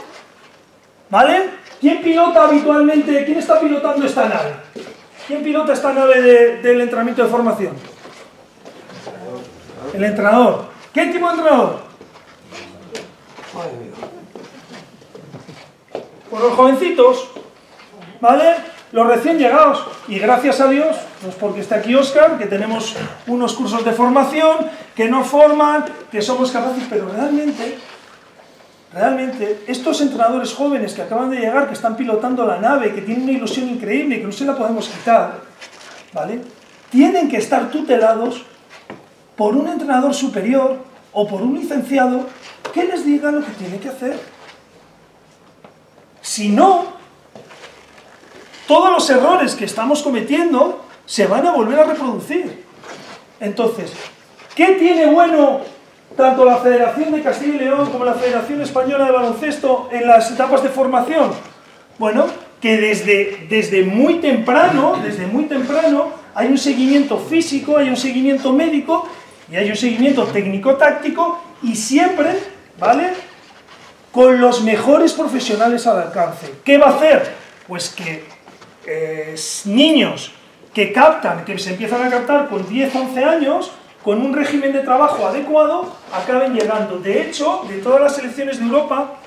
¿vale? ¿Quién pilota habitualmente? ¿Quién está pilotando esta nave? ¿Quién pilota esta nave del entrenamiento de formación? El entrenador. ¿Qué tipo de entrenador? Por los jovencitos, ¿vale? Los recién llegados. Y gracias a Dios, pues porque está aquí Óscar, que tenemos unos cursos de formación, que nos forman, que somos capaces, pero realmente, estos entrenadores jóvenes que acaban de llegar, que están pilotando la nave, que tienen una ilusión increíble y que no se la podemos quitar, ¿vale? Tienen que estar tutelados por un entrenador superior o por un licenciado que les diga lo que tiene que hacer. Si no, todos los errores que estamos cometiendo se van a volver a reproducir. Entonces, ¿qué tiene bueno tanto la Federación de Castilla y León como la Federación Española de Baloncesto en las etapas de formación? Bueno, que desde muy temprano hay un seguimiento físico, hay un seguimiento médico y hay un seguimiento técnico-táctico y siempre, ¿vale?, con los mejores profesionales al alcance. ¿Qué va a hacer? Pues que niños que se empiezan a captar con 10, 11 años, con un régimen de trabajo adecuado, acaben llegando. De hecho, de todas las selecciones de Europa,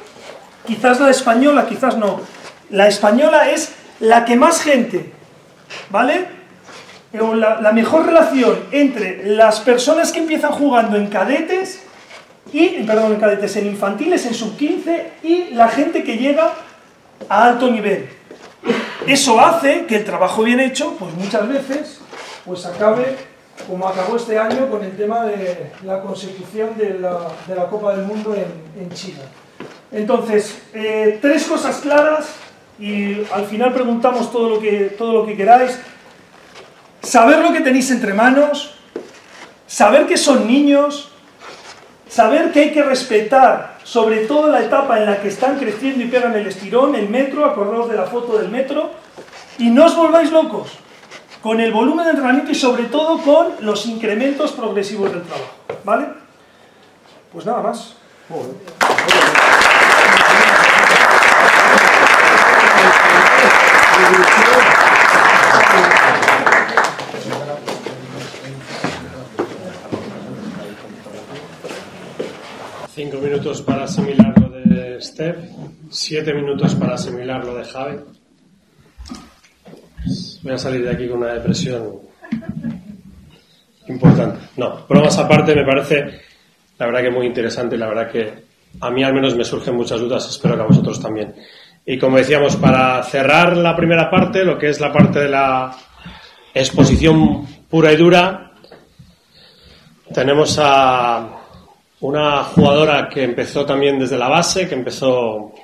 quizás la española, quizás no, la española es la que más gente, ¿vale?, o la mejor relación entre las personas que empiezan jugando en cadetes, en infantiles, en sub-15, y la gente que llega a alto nivel. Eso hace que el trabajo bien hecho, pues muchas veces, pues acabe como acabó este año con el tema de la consecución de la Copa del Mundo en China. Entonces, 3 cosas claras, y al final preguntamos todo lo que queráis. Saber lo que tenéis entre manos, saber que son niños, saber que hay que respetar sobre todo la etapa en la que están creciendo y pegan el estirón, el metro, acordaos de la foto del metro, y no os volváis locos con el volumen de entrenamiento y sobre todo con los incrementos progresivos del trabajo, ¿vale? Pues nada más. Cinco minutos para asimilar lo de Steph, 7 minutos para asimilar lo de Javi. Voy a salir de aquí con una depresión importante. No, bromas aparte, me parece la verdad que muy interesante, la verdad que a mí al menos me surgen muchas dudas, espero que a vosotros también. Y como decíamos, para cerrar la primera parte, lo que es la parte de la exposición pura y dura, tenemos a una jugadora que empezó también desde la base, que empezó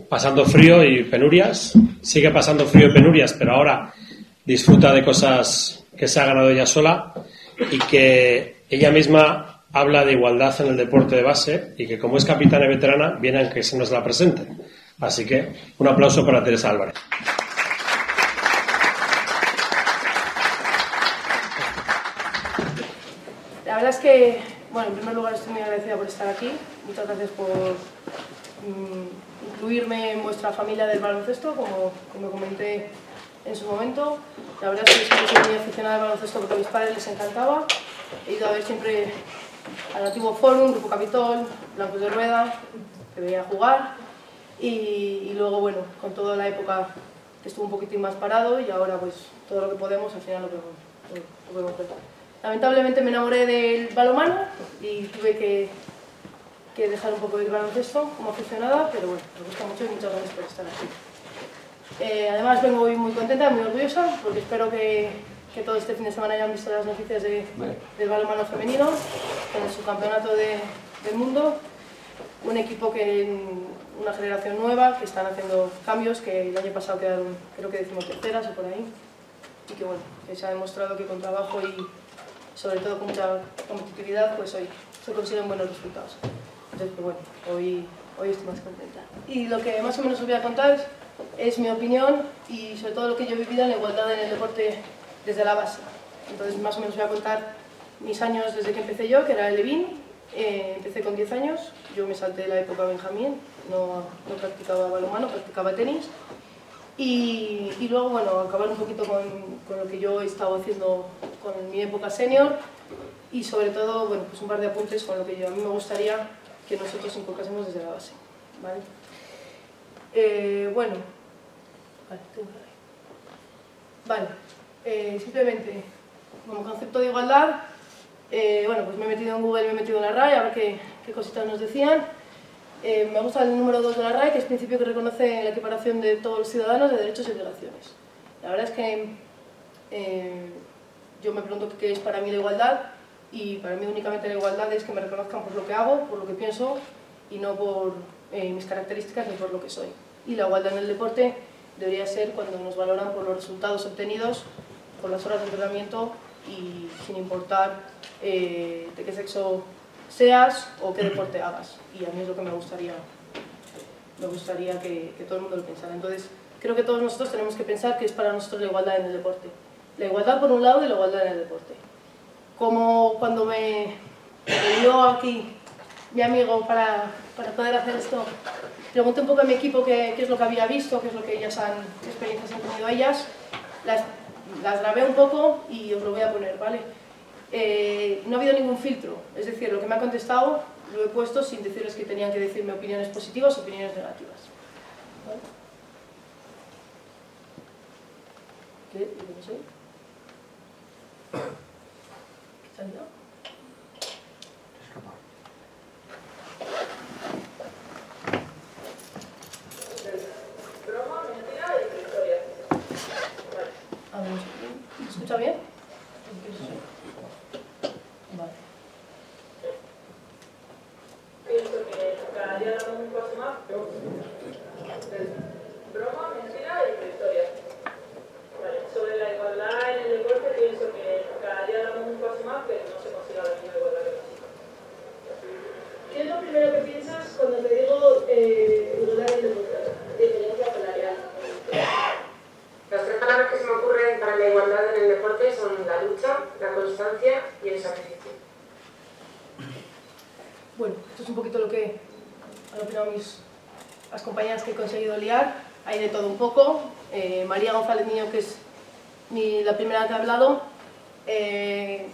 pasando frío y penurias, sigue pasando frío y penurias, pero ahora disfruta de cosas que se ha ganado ella sola y que ella misma habla de igualdad en el deporte de base y que como es capitana y veterana viene a que se nos la presente. Así que un aplauso para Teresa Álvarez. La verdad es que, bueno, en primer lugar estoy muy agradecida por estar aquí. Muchas gracias por incluirme en vuestra familia del baloncesto, como comenté en su momento. La verdad es que siempre he sido muy aficionada al baloncesto porque a mis padres les encantaba. He ido a ver siempre al antiguo Fórum, Grupo Capitol, Blancos de Rueda, que veía jugar. Y luego, bueno, con toda la época que estuvo un poquitín más parado y ahora pues todo lo que podemos, al final lo podemos ver. Lamentablemente me enamoré del balonmano y tuve que dejar un poco el baloncesto como aficionada, pero bueno, me gusta mucho y muchas gracias por estar aquí. Además vengo hoy muy contenta, muy orgullosa, porque espero que todo este fin de semana hayan visto las noticias del balonmano femenino, en el subcampeonato del mundo. Un equipo una generación nueva, que están haciendo cambios, que el año pasado quedaron, creo que 13º o por ahí, y que bueno, que se ha demostrado que con trabajo y sobre todo con mucha competitividad, pues hoy se consiguen buenos resultados. Entonces, pues bueno, hoy estoy más contenta. Y lo que más o menos os voy a contar es mi opinión y sobre todo lo que yo he vivido en la igualdad en el deporte desde la base. Entonces, más o menos voy a contar mis años desde que empecé yo, que era el Levín. Empecé con 10 años, yo me salté la época Benjamín, no practicaba balonmano, practicaba tenis. Y luego, bueno, acabar un poquito con lo que yo he estado haciendo con mi época senior y sobre todo, bueno, pues un par de apuntes con lo que a mí me gustaría que nosotros inculcásemos desde la base, ¿vale? Bueno, simplemente como concepto de igualdad, bueno, pues me he metido en Google, me he metido en la RAE, a ver qué cositas nos decían. Me gusta el número 2 de la RAE, que es principio que reconoce la equiparación de todos los ciudadanos de derechos y obligaciones. La verdad es que yo me pregunto qué es para mí la igualdad, y para mí únicamente la igualdad es que me reconozcan por lo que hago, por lo que pienso, y no por mis características ni por lo que soy. Y la igualdad en el deporte debería ser cuando nos valoran por los resultados obtenidos, por las horas de entrenamiento y sin importar de qué sexo seas o qué deporte hagas. Y a mí es lo que me gustaría que todo el mundo lo pensara. Entonces, creo que todos nosotros tenemos que pensar que es para nosotros la igualdad en el deporte. La igualdad por un lado y la igualdad en el deporte. Como cuando me dio aquí mi amigo para poder hacer esto, pregunté un poco a mi equipo qué es lo que había visto, qué experiencias han tenido ellas. Las grabé un poco y os lo voy a poner, ¿vale? No ha habido ningún filtro, es decir, lo que me ha contestado lo he puesto sin decirles que tenían que decirme opiniones positivas o opiniones negativas. ¿Vale? ¿Qué soy? ¿Qué se ha liado? Broma, mentira y historia. Vale. A ver, ¿se escucha bien? Vale. Pienso que cada día damos un paso más. Broma, mentira y historia. Vale. Sobre la igualdad en el deporte, pienso que cada día damos un paso más, pero no se consigue la misma igualdad que los chicos. ¿Qué es lo primero que piensas cuando te digo igualdad en el deporte? Diferencia salarial. Las tres palabras que se me ocurren para la igualdad en el deporte son la lucha, la constancia y el sacrificio. Bueno, esto es un poquito lo que han opinado las compañeras que he conseguido liar. Hay de todo un poco. María González Niño, que es la primera que ha hablado,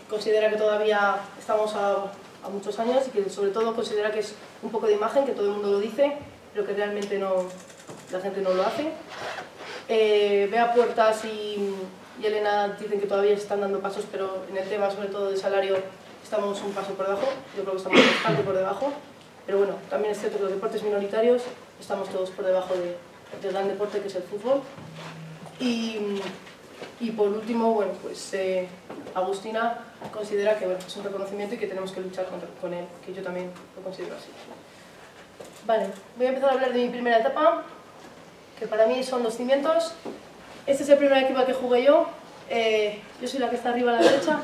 considera que todavía estamos a muchos años y que sobre todo considera que es un poco de imagen, que todo el mundo lo dice, pero que realmente la gente no lo hace. Bea Puertas y Elena dicen que todavía se están dando pasos, pero en el tema sobre todo de salario estamos un paso por debajo. Yo creo que estamos bastante por debajo, pero bueno, también es cierto que los deportes minoritarios estamos todos por debajo del gran deporte que es el fútbol. Y por último, bueno, pues Agustina considera que bueno, es un reconocimiento y que tenemos que luchar con él, que yo también lo considero así. Vale, voy a empezar a hablar de mi primera etapa, que para mí son los cimientos. Este es el primer equipo al que jugué yo. Yo soy la que está arriba a la derecha.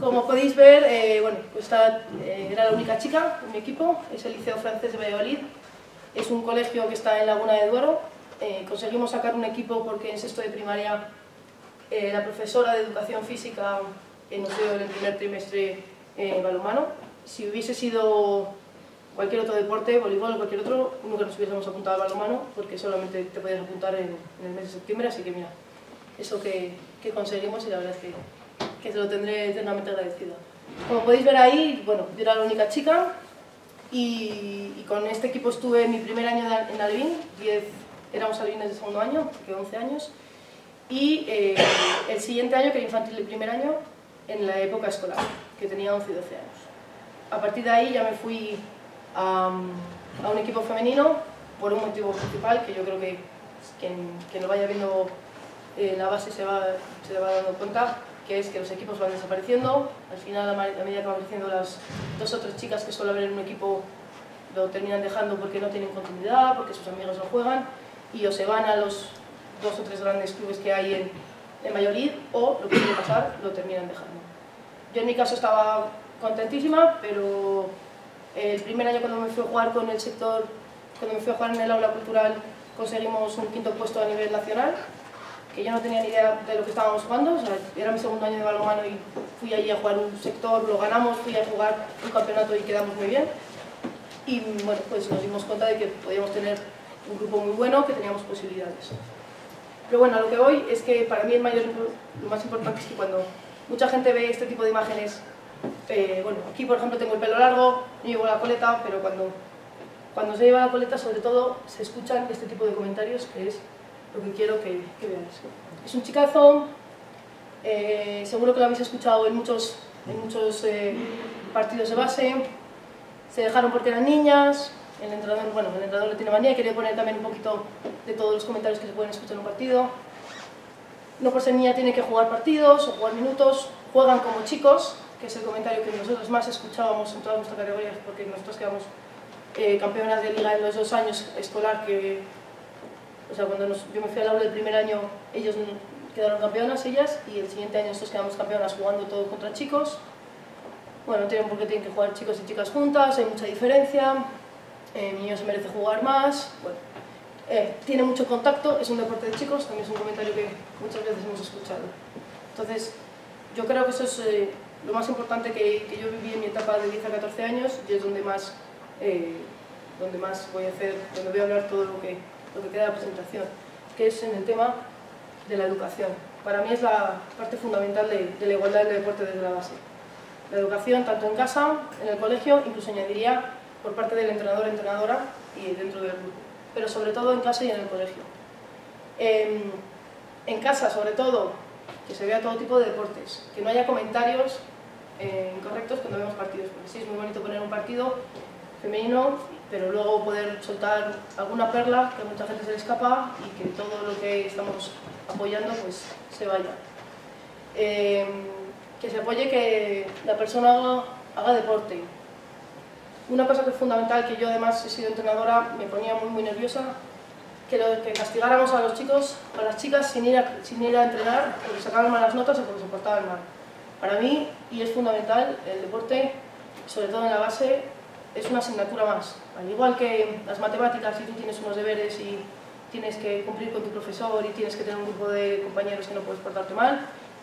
Como podéis ver, bueno, pues era la única chica en mi equipo. Es el Liceo Francés de Valladolid. Es un colegio que está en Laguna de Duero. Conseguimos sacar un equipo porque en sexto de primaria la profesora de educación física no sido en el primer trimestre balonmano. Si hubiese sido cualquier otro deporte, voleibol o cualquier otro, nunca nos hubiésemos apuntado al balonmano, porque solamente te podías apuntar en el mes de septiembre, así que mira, eso que conseguimos y la verdad es que se lo tendré eternamente agradecido. Como podéis ver ahí, bueno, yo era la única chica y con este equipo estuve mi primer año en Alevín, éramos alevines de segundo año, porque 11 años, y el siguiente año, que era infantil el primer año, en la época escolar, que tenía 11 y 12 años. A partir de ahí ya me fui a un equipo femenino por un motivo principal, que yo creo que quien lo vaya viendo la base se va dando cuenta, que es que los equipos van desapareciendo. Al final, a medida que van creciendo, las 2 o 3 chicas que suelen haber en un equipo lo terminan dejando porque no tienen continuidad, porque sus amigos no juegan, y o se van a los 2 o 3 grandes clubes que hay en Valladolid, o lo que suele pasar, lo terminan dejando. Yo en mi caso estaba contentísima, pero el primer año cuando me fui a jugar con el sector, cuando me fui a jugar en el aula cultural, conseguimos un 5º puesto a nivel nacional, que yo no tenía ni idea de lo que estábamos jugando, o sea, era mi segundo año de balonmano y fui allí a jugar un sector, lo ganamos, fui a jugar un campeonato y quedamos muy bien. Y bueno, pues nos dimos cuenta de que podíamos tener un grupo muy bueno, que teníamos posibilidades. Pero bueno, a lo que voy es que para mí lo más importante es que cuando mucha gente ve este tipo de imágenes, bueno, aquí por ejemplo tengo el pelo largo, no llevo la coleta, pero cuando se lleva la coleta, sobre todo, se escuchan este tipo de comentarios, que es lo que quiero que veáis. Es un chicazo, seguro que lo habéis escuchado en muchos partidos de base, se dejaron porque eran niñas, el entrenador le tiene manía y quería poner también un poquito de todos los comentarios que se pueden escuchar en un partido. No por ser niña tiene que jugar partidos o jugar minutos, juegan como chicos, que es el comentario que nosotros más escuchábamos en todas nuestras categorías, porque nosotros quedamos campeonas de liga en los 2 años escolar, o sea, cuando yo me fui al aula del primer año, ellos quedaron campeonas, ellas, y el siguiente año nosotros quedamos campeonas jugando todo contra chicos. Bueno, no tienen por qué tienen que jugar chicos y chicas juntas, hay mucha diferencia, el niño se merece jugar más, bueno, tiene mucho contacto, es un deporte de chicos, también es un comentario que muchas veces hemos escuchado. Entonces, yo creo que eso es lo más importante que yo viví en mi etapa de 10 a 14 años, y es donde más voy a hacer, donde voy a hablar todo lo que queda de la presentación, que es en el tema de la educación. Para mí es la parte fundamental de la igualdad del deporte desde la base. La educación tanto en casa, en el colegio, incluso añadiría por parte del entrenador o entrenadora y dentro del grupo, pero sobre todo en casa y en el colegio. En casa, sobre todo, que se vea todo tipo de deportes, que no haya comentarios incorrectos cuando vemos partidos, porque sí, es muy bonito poner un partido femenino, pero luego poder soltar alguna perla que a mucha gente se le escapa y que todo lo que estamos apoyando pues se vaya. Que se apoye que la persona haga deporte. Una cosa que es fundamental, que yo además he sido entrenadora, me ponía muy nerviosa, que castigáramos a los chicos, a las chicas sin ir a entrenar porque sacaban malas notas o porque se portaban mal. Para mí, y es fundamental, el deporte, sobre todo en la base, es una asignatura más. Al igual que las matemáticas, si tú tienes unos deberes y tienes que cumplir con tu profesor y tienes que tener un grupo de compañeros que no puedes portarte mal,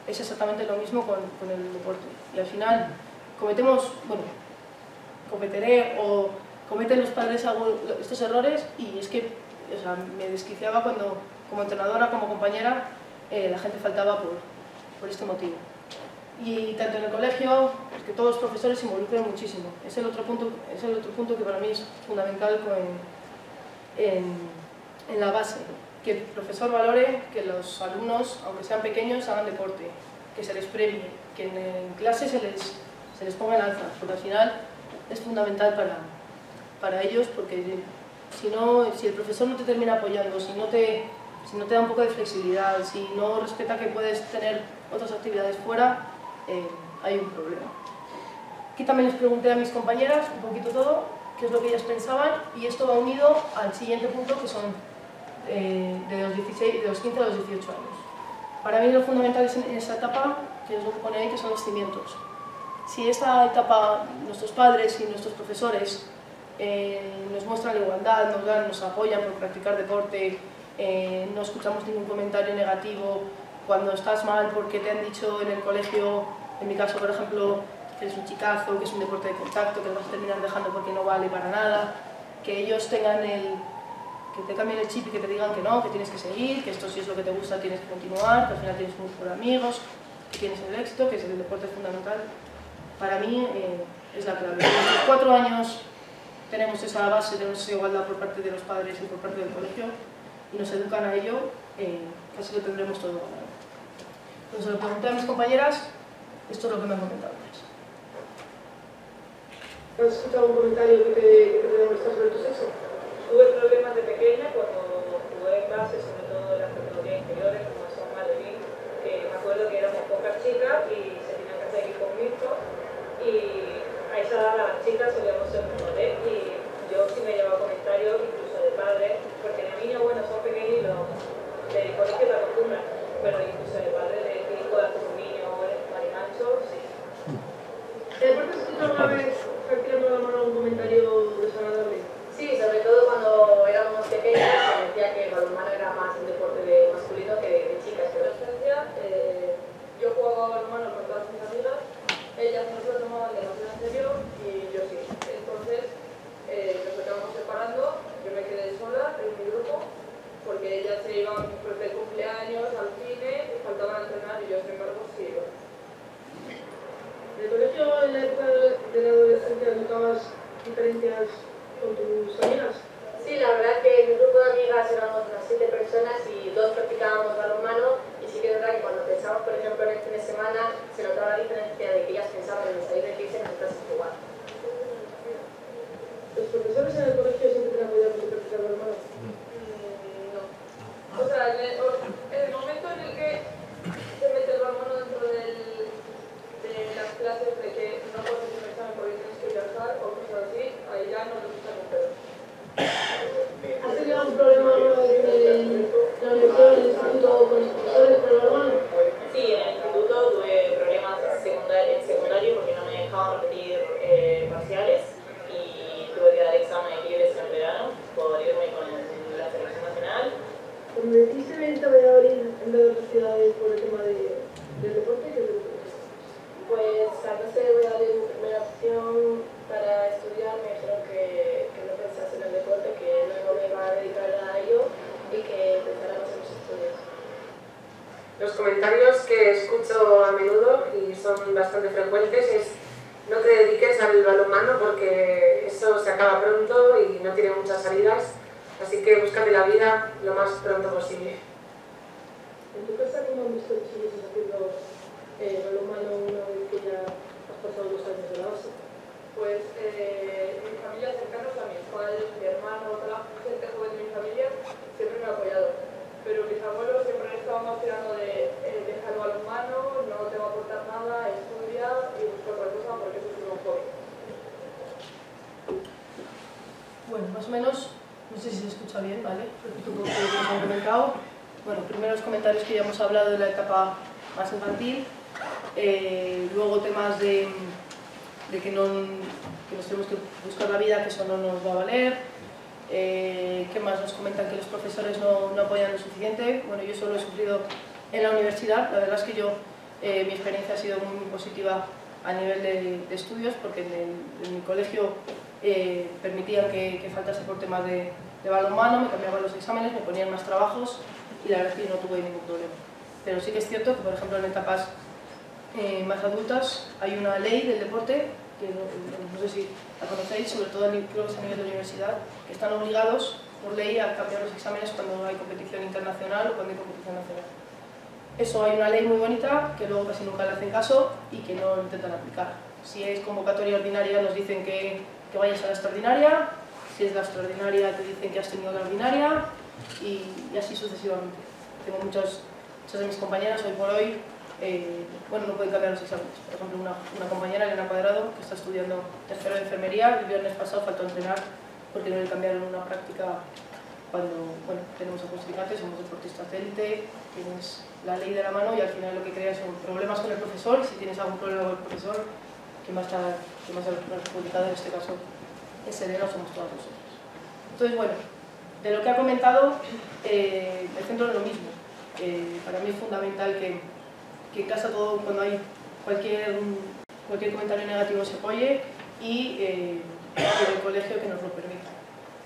es exactamente lo mismo con el deporte. Y al final cometeré o cometen los padres estos errores, y es que me desquiciaba cuando, como entrenadora, como compañera, la gente faltaba por este motivo. Y tanto en el colegio, que todos los profesores se involucren muchísimo. Es el otro punto que para mí es fundamental en la base. Que el profesor valore que los alumnos, aunque sean pequeños, hagan deporte, que se les premie, que en clase se les ponga en alza, porque al final es fundamental para ellos, porque si el profesor no te termina apoyando, si no te da un poco de flexibilidad, si no respeta que puedes tener otras actividades fuera, hay un problema. Aquí también les pregunté a mis compañeras un poquito todo, qué es lo que ellas pensaban, y esto va unido al siguiente punto, que son de los 15 a los 18 años. Para mí lo fundamental es en esa etapa, que es lo que pone ahí, que son los cimientos. Si esta etapa nuestros padres y nuestros profesores nos muestran la igualdad, nos apoyan por practicar deporte, no escuchamos ningún comentario negativo, cuando estás mal porque te han dicho en el colegio En mi caso, por ejemplo, que es un chicazo, que es un deporte de contacto, que lo vas a terminar dejando porque no vale para nada, que ellos tengan que te cambien el chip y que te digan que no, que tienes que seguir, que esto si es lo que te gusta tienes que continuar, que al final tienes un grupo de amigos, que tienes el éxito, que el deporte es fundamental. Para mí es la clave. En los 4 años tenemos esa base, tenemos esa igualdad por parte de los padres y por parte del colegio y nos educan a ello, casi lo tendremos todo ganado. Entonces lo pregunté a mis compañeras, esto es lo que me han comentado. ¿Has escuchado un comentario que te demuestra sobre tu sexo? Tuve problemas de pequeña cuando jugué clases, sobre todo en las categorías inferiores, como son Madrid, que me acuerdo que éramos pocas chicas y se tenían que hacer equipos mixtos, y a esa edad las chicas solíamos ser menores, y yo sí me llevaba comentarios incluso de padres, porque los niños, bueno, son pequeños y los del colegio te acostumbran, pero incluso de padres de que hijo de un niño marimacho, sí. ¿Te has escuchado alguna vez tirando la mano un comentario desagradable? Sí, sobre todo cuando éramos pequeños se decía que el balonmano era más un deporte masculino que de chicas. En la adolescencia yo jugaba balonmano con todas mis amigas, ellas no se lo tomaban demasiado en serio y yo sí. Entonces nos acabamos separando, yo me quedé sola en mi grupo porque ellas se iban después del cumpleaños al cine, faltaban a entrenar y yo sin embargo sí iba. ¿En el colegio, en la época de la adolescencia, notabas diferencias con tus amigas? Sí, la verdad que mi grupo de amigas éramos unas 7 personas y 2 practicábamos balonmano, y sí que es verdad que cuando pensábamos, por ejemplo, en el fin de semana, se notaba la diferencia de que ellas pensaban en salir de clase y nosotras en jugar. ¿Los profesores en el colegio siempre te han apoyado para practicar balonmano? No. O sea, en el momento en el que se mete el balonmano dentro de las clases de que no puedes hacer un examen porque tienes que viajar o cosas así, ahí ya no nos gustan los pedos. ¿Has tenido algún problema en la universidad, en el instituto con los profesores por el balonmano? Sí, en el instituto tuve problemas en secundario porque no me dejaban repetir parciales y tuve que dar exámenes libres en el verano por irme con la selección nacional. Cuando decidiste venirte a Valladolid en vez de otras ciudades por el tema del deporte, ¿qué te gusta? Pues a no ser Valladolid mi primera opción para estudiar, me dijeron que no pensase en el deporte, que luego me iba a dedicar a ello y que empezara más en los estudios. Los comentarios que escucho a menudo y son bastante frecuentes es: no te dediques al balonmano porque eso se acaba pronto y no tiene muchas salidas, así que búscate la vida lo más pronto posible. ¿En tu casa cómo han visto que sigues haciendo balonmano una vez que ya has pasado 2 años de la base? Pues mi familia cercana, a mis padres, mi hermano, toda la gente joven de mi familia siempre me ha apoyado, pero mis abuelos siempre han estado más tirando de dejar el balonmano, no te va a aportar nada, estudia y busca otra cosa porque eso es un hobby. Bueno, más o menos, no sé si se escucha bien, ¿vale? Repito un poco lo que nos han comentado. Bueno, primero los comentarios que ya hemos hablado de la etapa más infantil, luego temas de que nos tenemos que buscar la vida, que eso no nos va a valer. ¿Qué más? Nos comentan que los profesores no apoyan lo suficiente. Bueno, yo eso lo he sufrido en la universidad. La verdad es que mi experiencia ha sido muy positiva a nivel de estudios, porque en mi colegio permitían que faltase por temas de balonmano, me cambiaban los exámenes, me ponían más trabajos y la verdad es que no tuve ningún problema. Pero sí que es cierto que, por ejemplo, en etapas más adultas hay una ley del deporte, que no sé si la conocéis, sobre todo creo que es a nivel de universidad, que están obligados por ley a cambiar los exámenes cuando hay competición internacional o cuando hay competición nacional. Eso, hay una ley muy bonita que luego casi nunca le hacen caso y que no intentan aplicar. Si es convocatoria ordinaria nos dicen que vayas a la extraordinaria, si es la extraordinaria te dicen que has tenido la ordinaria y así sucesivamente. Tengo muchas de mis compañeras hoy por hoy, bueno, no pueden cambiar los exámenes. Por ejemplo, una compañera, Elena Cuadrado, que está estudiando tercero de enfermería, el viernes pasado faltó a entrenar porque no le cambiaron una práctica cuando, bueno, tenemos apostilate, somos deportistas de élite, tienes la ley de la mano y al final lo que creas son problemas con el profesor, y si tienes algún problema con el profesor, ¿quién va a estar perjudicado? En este caso es Elena, somos todos nosotros. Entonces, bueno, de lo que ha comentado, me centro en lo mismo. Para mí es fundamental que en casa todo, cuando hay cualquier comentario negativo se apoye y el colegio que nos lo permita.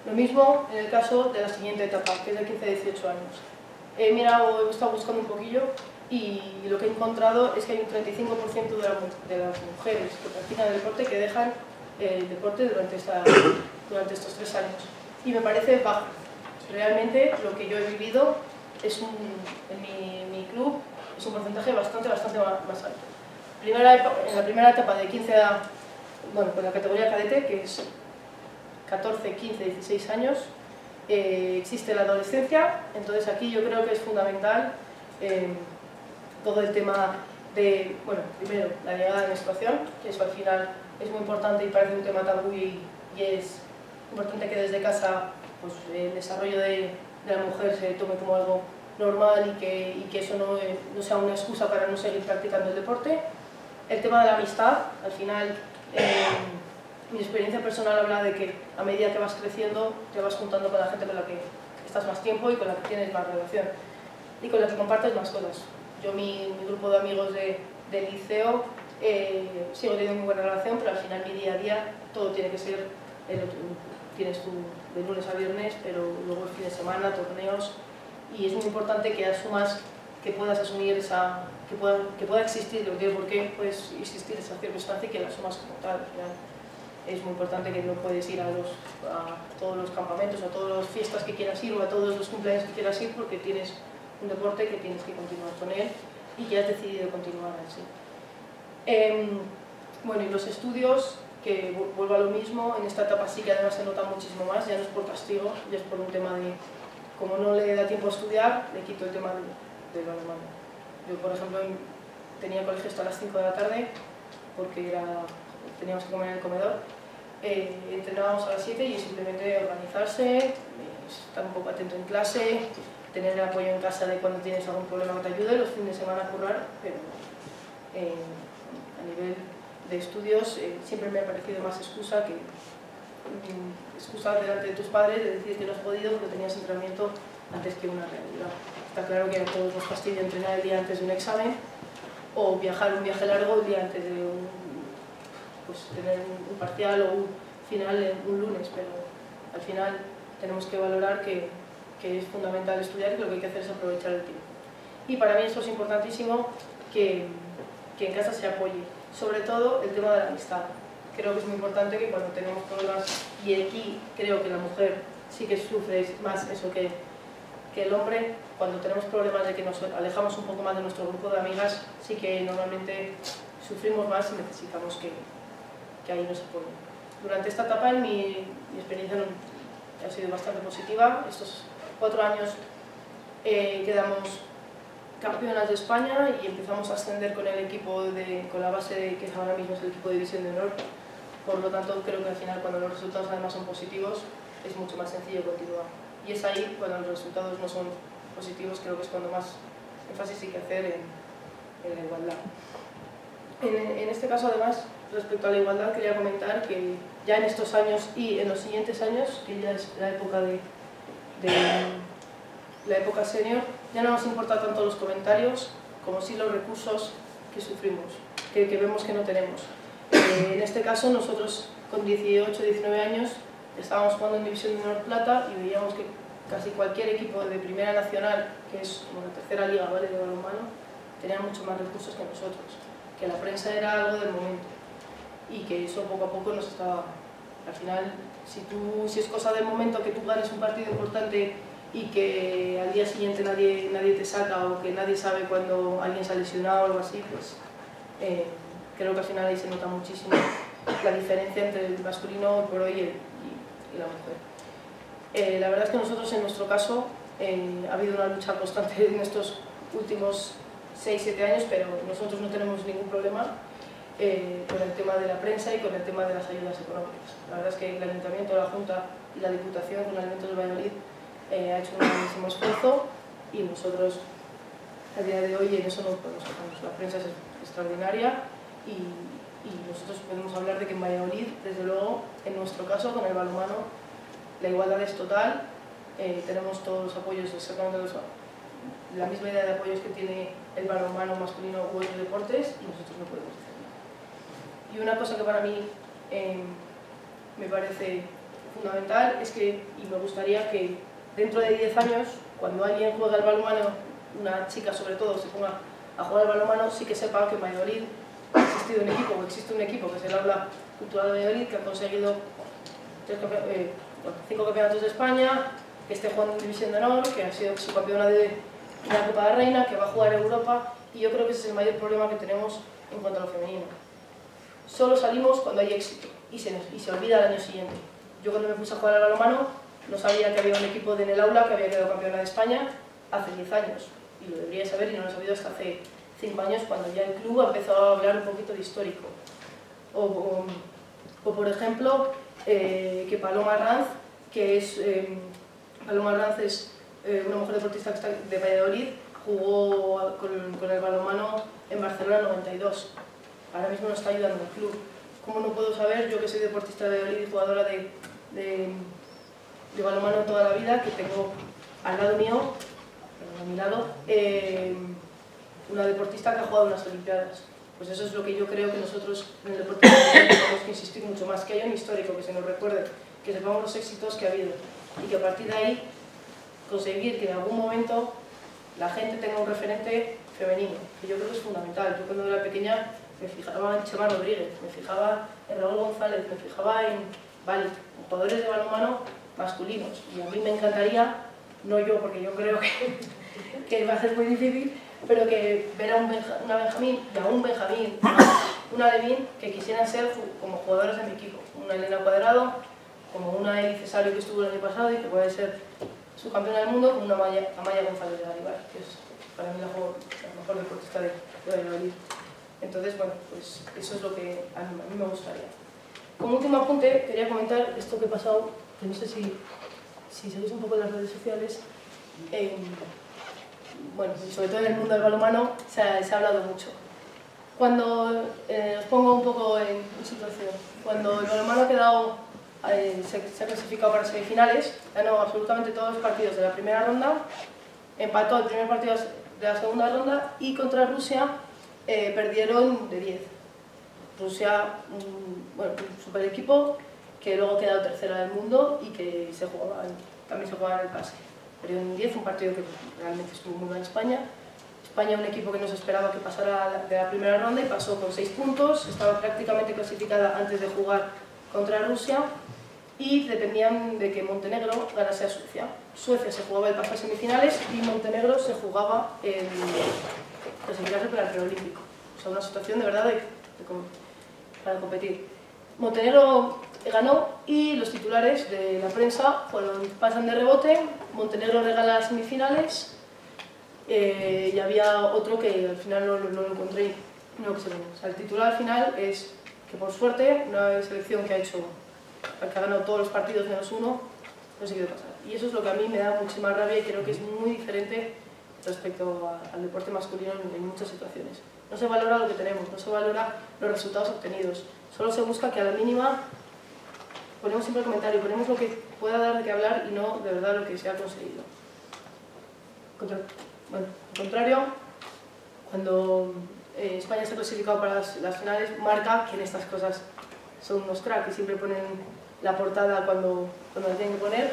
Lo mismo en el caso de la siguiente etapa, que es de 15 a 18 años. He estado buscando un poquillo y lo que he encontrado es que hay un 35% de las mujeres que practican el deporte que dejan el deporte durante estos 3 años. Y me parece bajo. Realmente lo que yo he vivido en mi club es un porcentaje bastante más alto. En la primera etapa de 15 a... Bueno, con la categoría cadete, que es 14, 15, 16 años, existe la adolescencia, entonces aquí yo creo que es fundamental todo el tema de, bueno, primero, la llegada de la menstruación, que eso al final es muy importante y parece un tema tabú y es importante que desde casa pues, el desarrollo de la mujer se tome como algo normal y que eso no sea una excusa para no seguir practicando el deporte. El tema de la amistad, al final, mi experiencia personal habla de que a medida que vas creciendo te vas juntando con la gente con la que estás más tiempo y con la que tienes más relación y con la que compartes más cosas. Yo mi grupo de amigos de liceo sigo teniendo muy buena relación, pero al final mi día a día todo tiene que ser tienes tú de lunes a viernes, pero luego el fin de semana, torneos, y es muy importante que asumas, que puedas asumir que pueda existir, no tiene por qué pues, existir esa circunstancia y que la asumas como tal. Al final es muy importante que no puedes ir a todos los campamentos, a todas las fiestas que quieras ir o a todos los cumpleaños que quieras ir porque tienes un deporte que tienes que continuar con él y que has decidido continuar así. Bueno, y los estudios, que vuelvo a lo mismo, en esta etapa sí que además se nota muchísimo más, ya no es por castigo, ya es por un tema de, como no le da tiempo a estudiar, le quito el tema del alemán. Yo, por ejemplo, tenía colegio hasta las 5 de la tarde, porque teníamos que comer en el comedor, entrenábamos a las 7 y simplemente organizarse, estar un poco atento en clase, tener el apoyo en casa de cuando tienes algún problema que te ayude, los fines de semana currar, pero a nivel de estudios siempre me ha parecido más excusa delante de tus padres de decir que no has podido porque tenías entrenamiento antes que una realidad. Está claro que a todos nos fastidia entrenar el día antes de un examen o viajar un viaje largo el día antes de tener un parcial o un final un lunes, pero al final tenemos que valorar que es fundamental estudiar y que lo que hay que hacer es aprovechar el tiempo. Y para mí esto es importantísimo que en casa se apoye, sobre todo el tema de la amistad. Creo que es muy importante que cuando tenemos problemas, y aquí creo que la mujer sí que sufre más eso que el hombre, cuando tenemos problemas de que nos alejamos un poco más de nuestro grupo de amigas, sí que normalmente sufrimos más y necesitamos que ahí nos apoyen. Durante esta etapa mi experiencia ha sido bastante positiva. Estos 4 años quedamos campeonas de España y empezamos a ascender con el equipo con la base que ahora mismo es el equipo de División de Honor. Por lo tanto, creo que al final cuando los resultados además son positivos es mucho más sencillo continuar. Y es ahí cuando los resultados no son positivos, creo que es cuando más énfasis hay que hacer en la igualdad. En este caso además, respecto a la igualdad, quería comentar que ya en estos años y en los siguientes años, que ya es la época la época senior, ya no nos importa tanto los comentarios como sí los recursos que sufrimos, que vemos que no tenemos. En este caso nosotros con 18, 19 años estábamos jugando en División de Honor Plata y veíamos que casi cualquier equipo de Primera Nacional, que es como la tercera liga, ¿vale?, de balonmano, tenía mucho más recursos que nosotros, que la prensa era algo del momento y que eso poco a poco nos estaba... Al final, si es cosa del momento que tú ganes un partido importante y que al día siguiente nadie te saca o que nadie sabe cuando alguien se ha lesionado o algo así, pues creo que al final ahí se nota muchísimo la diferencia entre el masculino por hoy y la mujer. La verdad es que nosotros en nuestro caso ha habido una lucha constante en estos últimos 6-7 años, pero nosotros no tenemos ningún problema con el tema de la prensa y con el tema de las ayudas económicas. La verdad es que el Ayuntamiento, la Junta y la Diputación con Alimentos de Valladolid ha hecho un grandísimo esfuerzo y nosotros a día de hoy en eso no podemos quejarnos. La prensa es extraordinaria y nosotros podemos hablar de que en Valladolid, desde luego, en nuestro caso con el balonmano, la igualdad es total, tenemos todos los apoyos exactamente la misma idea de apoyos que tiene el balonmano masculino u otros deportes y nosotros no podemos hacer nada. Y una cosa que para mí me parece fundamental es que, y me gustaría que dentro de 10 años, cuando alguien juega al balonmano, una chica sobre todo, se ponga a jugar al balonmano, sí que sepa que en Valladolid ha existido un equipo, o existe un equipo, que es el Aula Cultural de Valladolid, que ha conseguido 5 campeonatos de España, que esté jugando en División de Honor, que ha sido subcampeona de la Copa de Reina, que va a jugar en Europa, y yo creo que ese es el mayor problema que tenemos en cuanto a lo femenino. Solo salimos cuando hay éxito, y se olvida el año siguiente. Yo cuando me puse a jugar al balonmano, no sabía que había un equipo en el Aula que había quedado campeona de España hace 10 años, y lo debería saber y no lo he sabido hasta hace 5 años, cuando ya el club ha empezado a hablar un poquito de histórico. O por ejemplo, que Paloma Ranz, que es... Paloma Ranz es una mujer deportista de Valladolid, jugó con el balonmano en Barcelona en 92. Ahora mismo nos está ayudando el club. ¿Cómo no puedo saber, yo que soy deportista de Valladolid y jugadora de balonmano toda la vida, que tengo al lado mío, a mi lado, una deportista que ha jugado en las Olimpiadas? Pues eso es lo que yo creo que nosotros en el deporte tenemos que insistir mucho más, que haya un histórico, que se nos recuerde, que sepamos los éxitos que ha habido y que a partir de ahí conseguir que en algún momento la gente tenga un referente femenino, que yo creo que es fundamental. Yo cuando era pequeña me fijaba en Chema Rodríguez, me fijaba en Raúl González, me fijaba en jugadores de balonmano masculinos, y a mí me encantaría, no yo porque yo creo que va a ser muy difícil, pero que ver a una Benjamín y a un Benjamín, una Levin, que quisieran ser como jugadores de mi equipo, una Elena Cuadrado, como una Eli Cesario que estuvo el año pasado y que puede ser subcampeona del mundo, como una Amaya González de Garibar, que es para mí la mejor deportista de Valladolid. Entonces, bueno, pues eso es lo que a mí me gustaría. Como último apunte, quería comentar esto que he pasado, que no sé si seguís un poco en las redes sociales, bueno, sobre todo en el mundo del balonmano se ha hablado mucho. Cuando os pongo un poco en situación, cuando el balonmano ha quedado, se ha clasificado para semifinales, ganó absolutamente todos los partidos de la primera ronda, empató el primer partido de la segunda ronda y contra Rusia perdieron de 10. Rusia, un super equipo que luego ha quedado tercera del mundo y que también se jugaba en el pase. Perdió en 10, un partido que realmente estuvo muy mal en España. España, un equipo que no se esperaba que pasara de la primera ronda y pasó con 6 puntos, estaba prácticamente clasificada antes de jugar contra Rusia y dependían de que Montenegro ganase a Suecia. Suecia se jugaba el pase a semifinales y Montenegro se jugaba el clasificarse para el preolímpico. O sea, una situación de verdad para competir. Montenegro ganó y los titulares de la prensa pasan de rebote, Montenegro regala las semifinales y había otro que al final no lo encontré, no que se ve. O sea, el titular al final es que por suerte una selección que ha ganado todos los partidos menos uno, no ha conseguido pasar. Y eso es lo que a mí me da muchísima rabia y creo que es muy diferente respecto al deporte masculino en muchas situaciones. No se valora lo que tenemos, no se valora los resultados obtenidos, solo se busca que a la mínima ponemos siempre el comentario, ponemos lo que pueda dar de qué hablar y no de verdad lo que se ha conseguido. Bueno, al contrario, cuando España se ha clasificado para las finales, marca que en estas cosas son unos cracks y siempre ponen la portada cuando la tienen que poner,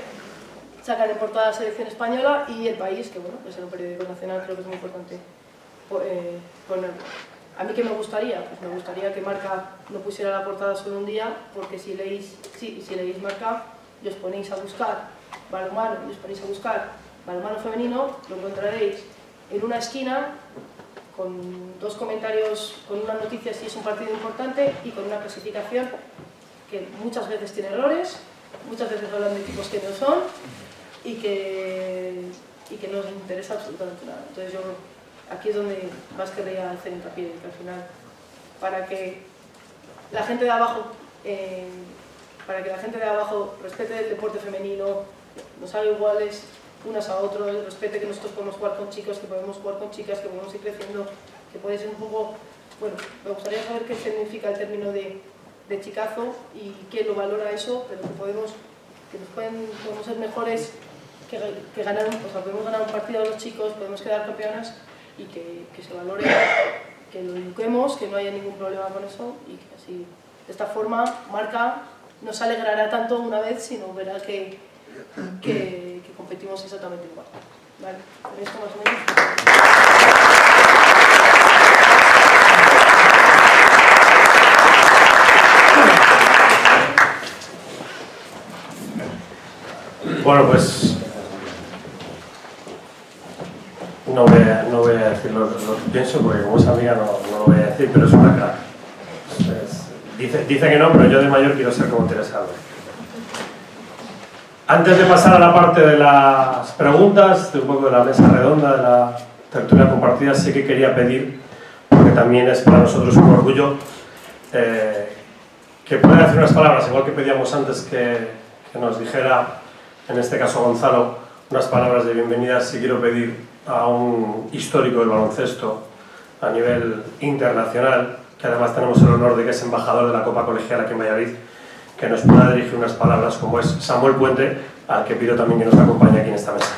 sacan de portada la selección española y el país, que bueno, es en un periódico nacional, creo que es muy importante ponerlo. ¿A mí qué me gustaría? Pues me gustaría que Marca no pusiera la portada solo un día, porque si leéis Marca y os ponéis a buscar balonmano y os ponéis a buscar balonmano femenino, lo encontraréis en una esquina con 2 comentarios, con una noticia si es un partido importante y con una clasificación que muchas veces tiene errores, muchas veces hablan de equipos que no son y que no os interesa absolutamente nada. Entonces yo aquí es donde más querría hacer hincapié, que al final, para que la gente de abajo respete el deporte femenino, nos haga iguales unas a otros, respete que nosotros podemos jugar con chicos, que podemos jugar con chicas, que podemos ir creciendo, que puede ser un poco... Bueno, me gustaría saber qué significa el término de chicazo y quién lo valora eso, pero que podemos ser mejores que ganar, o sea, podemos ganar un partido a los chicos, podemos quedar campeonas y que se valore, que lo eduquemos, que no haya ningún problema con eso y que así, de esta forma, Marca nos alegrará tanto una vez, sino verá que competimos exactamente igual. Vale, ¿con esto más o menos? Bueno, pues no voy a decir lo que pienso, porque como es amiga no lo voy a decir, pero es una crack. Dice que no, pero yo de mayor quiero ser como Teresa Alba. Antes de pasar a la parte de las preguntas, de un poco de la mesa redonda, de la tertulia compartida, sí que quería pedir, porque también es para nosotros un orgullo, que puedan hacer unas palabras, igual que pedíamos antes que nos dijera, en este caso Gonzalo, unas palabras de bienvenida. Sí quiero pedir a un histórico del baloncesto a nivel internacional, que además tenemos el honor de que es embajador de la Copa Colegial aquí en Valladolid, que nos pueda dirigir unas palabras, como es Samuel Puente, al que pido también que nos acompañe aquí en esta mesa.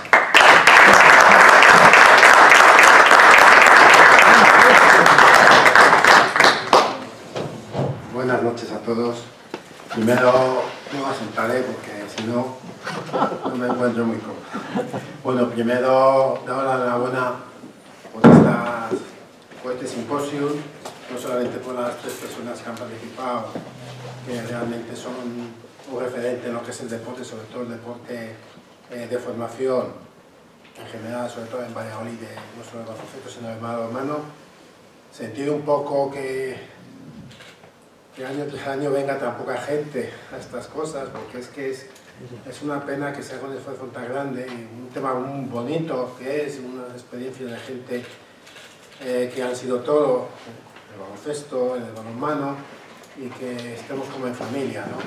Buenas noches a todos. Primero me asentaré porque si no, no me encuentro muy cómodo. Bueno, primero dar la enhorabuena por este simposio, no solamente por las 3 personas que han participado, que realmente son un referente en lo que es el deporte, sobre todo el deporte de formación en general, sobre todo en Valladolid, no solo el baloncesto, sino el balonmano. Sentir un poco que año tras año venga tan poca gente a estas cosas, porque es una pena que se haga un esfuerzo tan grande y un tema muy bonito que es, una experiencia de gente que han sido todo, en el baloncesto, en el balonmano, y que estemos como en familia, ¿no?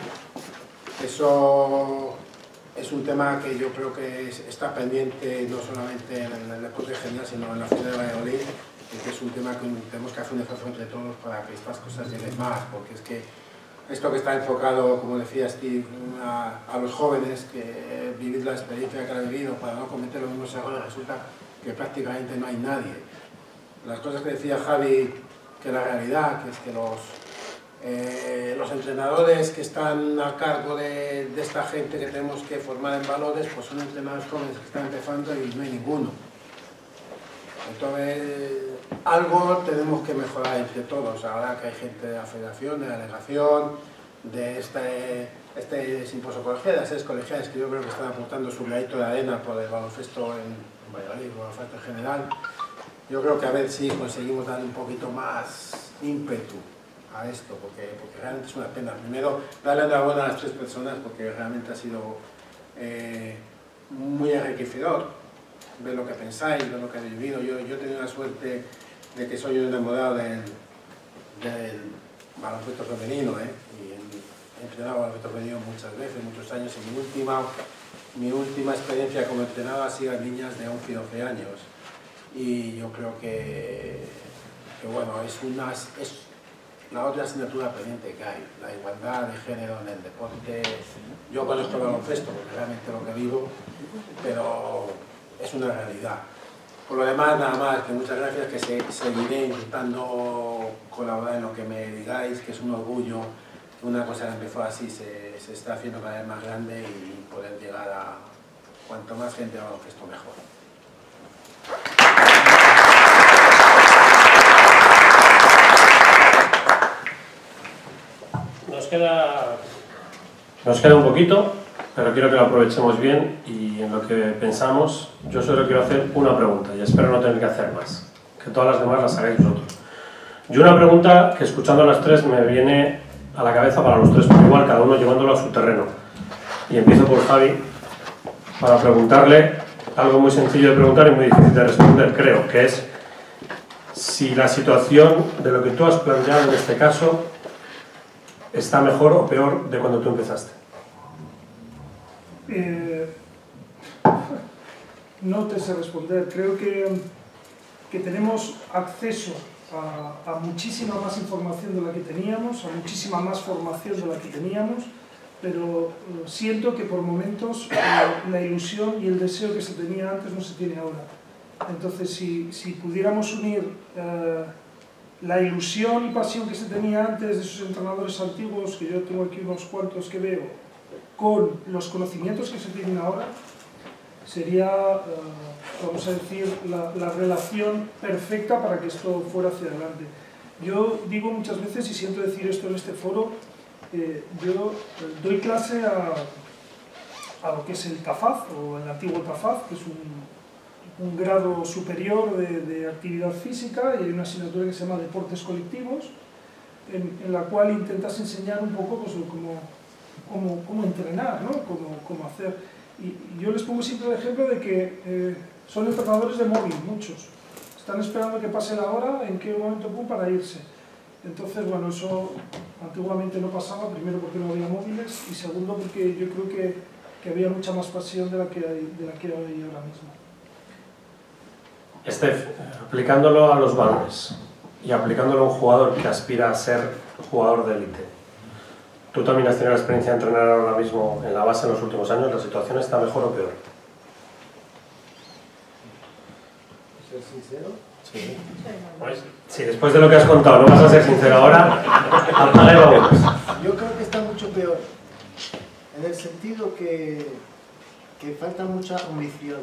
Eso es un tema que yo creo que está pendiente no solamente en el deporte general, sino en la ciudad de Valladolid, y que es un tema que tenemos que hacer un esfuerzo entre todos para que estas cosas lleguen más, porque es que esto que está enfocado, como decía Steve, a los jóvenes, que vivir la experiencia que han vivido para no cometer los mismos errores, resulta que prácticamente no hay nadie. Las cosas que decía Javi, que la realidad, que es que los entrenadores que están a cargo de esta gente que tenemos que formar en valores, pues son entrenadores jóvenes que están empezando y no hay ninguno. Entonces, algo tenemos que mejorar entre todos, ahora que hay gente de la federación, de la delegación, de este simposio colegial, de las 6 colegiales que yo creo que están aportando su granito de arena por el baloncesto en Valladolid, el baloncesto en general. Yo creo que a ver si conseguimos darle un poquito más ímpetu a esto, porque realmente es una pena. Primero, darle enhorabuena a las 3 personas, porque realmente ha sido muy enriquecedor ver lo que pensáis, ver lo que habéis vivido. Yo he tenido la suerte de que soy un enamorado del baloncesto femenino, y he entrenado baloncesto femenino muchas veces, muchos años, y mi última experiencia como entrenador ha sido en niñas de 11 y 12 años. Y yo creo que bueno, es la otra asignatura pendiente que hay, la igualdad de género en el deporte. Yo conozco el baloncesto porque realmente lo que vivo, pero es una realidad. Por lo demás, nada más, que muchas gracias, que seguiré intentando colaborar en lo que me digáis, que es un orgullo, que una cosa que empezó así se está haciendo cada vez más grande y poder llegar a cuanto más gente a baloncesto mejor. Nos queda un poquito, pero quiero que lo aprovechemos bien, y en lo que pensamos, yo solo quiero hacer una pregunta y espero no tener que hacer más, que todas las demás las hagáis vosotros. Y una pregunta que, escuchando a las 3, me viene a la cabeza para los 3 por igual, cada uno llevándolo a su terreno. Y empiezo por Javi, para preguntarle algo muy sencillo de preguntar y muy difícil de responder, creo, que es si la situación de lo que tú has planteado en este caso está mejor o peor de cuando tú empezaste. No te sé responder. Creo que tenemos acceso a muchísima más información de la que teníamos, a muchísima más formación de la que teníamos, pero siento que por momentos la ilusión y el deseo que se tenía antes no se tiene ahora. Entonces, si pudiéramos unir la ilusión y pasión que se tenía antes de esos entrenadores antiguos, que yo tengo aquí unos cuantos que veo, con los conocimientos que se tienen ahora, sería, vamos a decir, la relación perfecta para que esto fuera hacia adelante. Yo digo muchas veces, y siento decir esto en este foro, yo doy clase a lo que es el TAFAZ, o el antiguo TAFAZ, que es un grado superior de actividad física, y hay una asignatura que se llama Deportes Colectivos, en la cual intentas enseñar un poco pues, cómo entrenar, ¿no? Cómo hacer. Y yo les pongo siempre el ejemplo de que son entrenadores de móvil, muchos. Están esperando que pase la hora, en qué momento para irse. Entonces, bueno, eso antiguamente no pasaba, primero porque no había móviles, y segundo porque yo creo que había mucha más pasión de la que hay ahora mismo. Estef, aplicándolo a los balones y aplicándolo a un jugador que aspira a ser jugador de élite, tú también has tenido la experiencia de entrenar ahora mismo en la base en los últimos años, ¿la situación está mejor o peor? ¿Ser sincero? Sí. Pues, si después de lo que has contado no vas a ser sincero ahora, apaga y vámonos. Yo creo que está mucho peor, en el sentido que falta mucha ambición.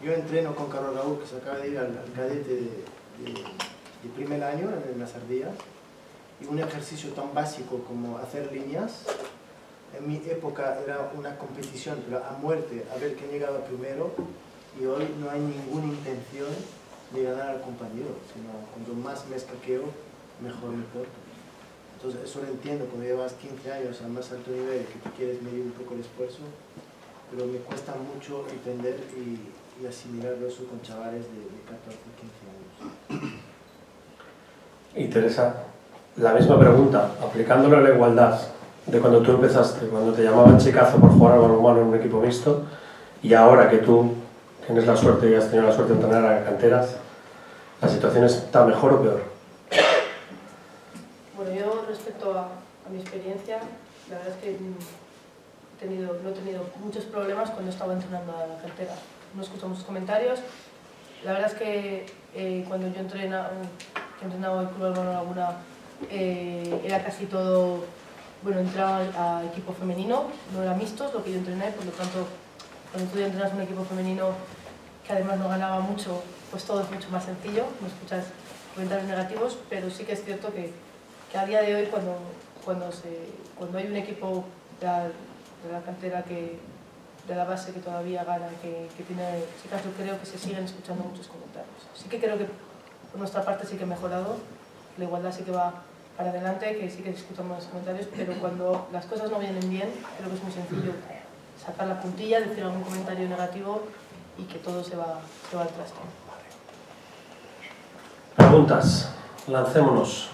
Yo entreno con Carlos Raúl, que se acaba de ir al cadete de primer año en las Ardillas, y un ejercicio tan básico como hacer líneas, en mi época era una competición, pero a muerte, a ver quién llegaba primero, y hoy no hay ninguna intención de ganar al compañero, sino cuanto más me escaqueo, mejor me porto. Entonces eso lo entiendo cuando llevas 15 años al más alto nivel, que te quieres medir un poco el esfuerzo, pero me cuesta mucho entender y asimilar eso con chavales de 14 o 15 años. Y Teresa, la misma pregunta, aplicándolo a la igualdad de cuando tú empezaste, cuando te llamaban chicazo por jugar al balonmano en un equipo mixto, y ahora que tú tienes la suerte y has tenido la suerte de entrenar a canteras, ¿la situación está mejor o peor? Bueno, yo respecto a mi experiencia, la verdad es que no he tenido muchos problemas cuando estaba entrenando a la cantera. No escucho muchos comentarios. La verdad es que cuando yo entrenaba el Club Balonmano Laguna era casi todo, bueno, entraba a equipo femenino, no era mixtos lo que yo entrené, por lo tanto, cuando tú ya entrenas un equipo femenino que además no ganaba mucho, pues todo es mucho más sencillo, no escuchas comentarios negativos, pero sí que es cierto que a día de hoy cuando hay un equipo de la cantera de la base que todavía gana, que tiene, sí que creo que se siguen escuchando muchos comentarios. Sí que creo que por nuestra parte sí que ha mejorado, la igualdad sí que va para adelante, que sí que escuchamos los comentarios, pero cuando las cosas no vienen bien, creo que es muy sencillo sacar la puntilla, decir algún comentario negativo y que todo se va al traste. Preguntas, lancémonos.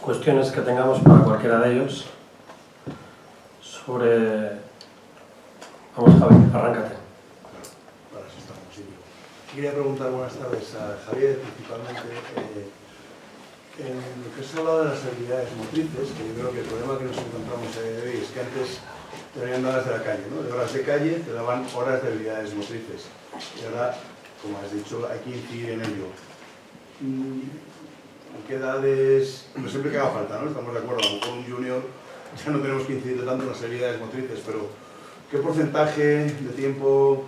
Cuestiones que tengamos para cualquiera de ellos sobre... Vamos, Javi, arráncate. Para eso estamos, sí. Quería preguntar, buenas tardes, a Javier, principalmente, en lo que se ha hablado de las habilidades motrices, que yo creo que el problema que nos encontramos hoy es que antes te venían horas de la calle, ¿no? De horas de calle te daban horas de habilidades motrices. Y ahora, como has dicho, hay que incidir en ello. ¿En qué edades? Pues siempre que haga falta, ¿no? Estamos de acuerdo, a lo mejor un junior ya no tenemos que incidir tanto en las habilidades motrices, pero ¿qué porcentaje de tiempo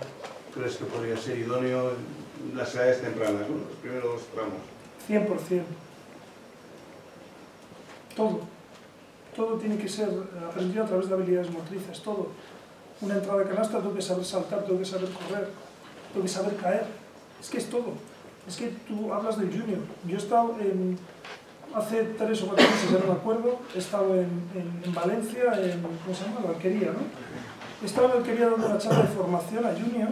crees que podría ser idóneo en las edades tempranas, ¿no? Los primeros tramos? 100%. Todo tiene que ser aprendido a través de habilidades motrices, todo. Una entrada de canasta, tengo que saber saltar, tengo que saber correr, tengo que saber caer. Es que es todo. Es que tú hablas del junior. Yo he estado hace 3 o 4 meses, ya no me acuerdo, he estado en Valencia, ¿cómo se llama? La Alquería, ¿no? He estado en la Alquería dando una charla de formación a junior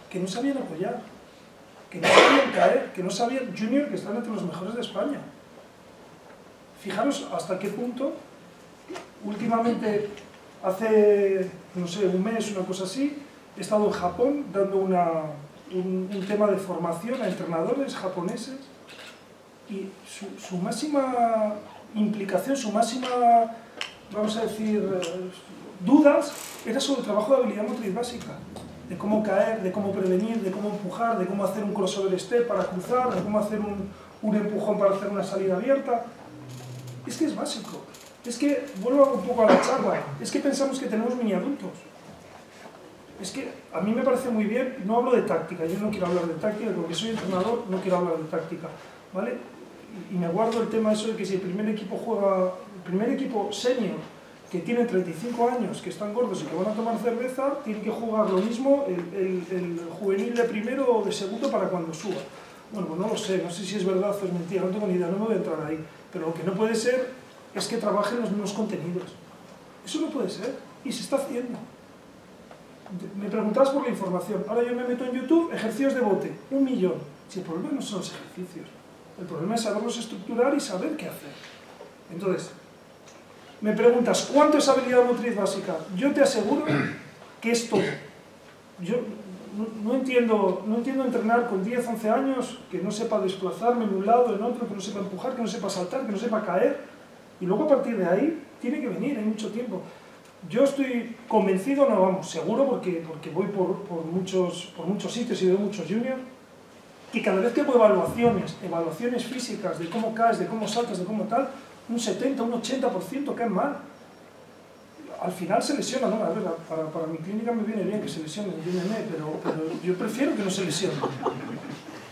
que no sabían apoyar, que no sabían caer, que no sabían, junior que están entre los mejores de España. Fijaros hasta qué punto, últimamente, hace, no sé, un mes, una cosa así, he estado en Japón dando un tema de formación a entrenadores japoneses y su máxima implicación, su máxima vamos a decir, dudas, era sobre el trabajo de habilidad motriz básica. De cómo caer, de cómo prevenir, de cómo empujar, de cómo hacer un crossover step para cruzar, de cómo hacer un empujón para hacer una salida abierta. Es que es básico. Es que, vuelvo un poco a la charla, es que pensamos que tenemos mini adultos. Es que a mí me parece muy bien, no hablo de táctica, yo no quiero hablar de táctica, porque soy entrenador, no quiero hablar de táctica, ¿vale? Y me guardo el tema eso de que si el primer equipo juega, el primer equipo senior, que tiene 35 años, que están gordos y que van a tomar cerveza, tiene que jugar lo mismo el juvenil de primero o de segundo para cuando suba. Bueno, pues no lo sé, no sé si es verdad o es mentira, no tengo ni idea, no me voy a entrar ahí. Pero lo que no puede ser es que trabajen los mismos contenidos. Eso no puede ser, y se está haciendo. Me preguntabas por la información, ahora yo me meto en YouTube, ejercicios de bote, 1 millón. Si el problema no son los ejercicios, el problema es saberlos estructurar y saber qué hacer. Entonces, me preguntas, ¿cuánto es habilidad motriz básica? Yo te aseguro que es todo. Yo no entiendo entrenar con 10, 11 años, que no sepa desplazarme en un lado, en otro, que no sepa empujar, que no sepa saltar, que no sepa caer, y luego a partir de ahí tiene que venir, hay mucho tiempo. Yo estoy convencido, no vamos, seguro, porque voy por muchos sitios y veo muchos juniors, que cada vez que hago evaluaciones físicas de cómo caes, de cómo saltas, de cómo tal, un 70, un 80% caen mal. Al final se lesionan, ¿no? A ver, para mi clínica me viene bien que se lesionen, pero yo prefiero que no se lesionen.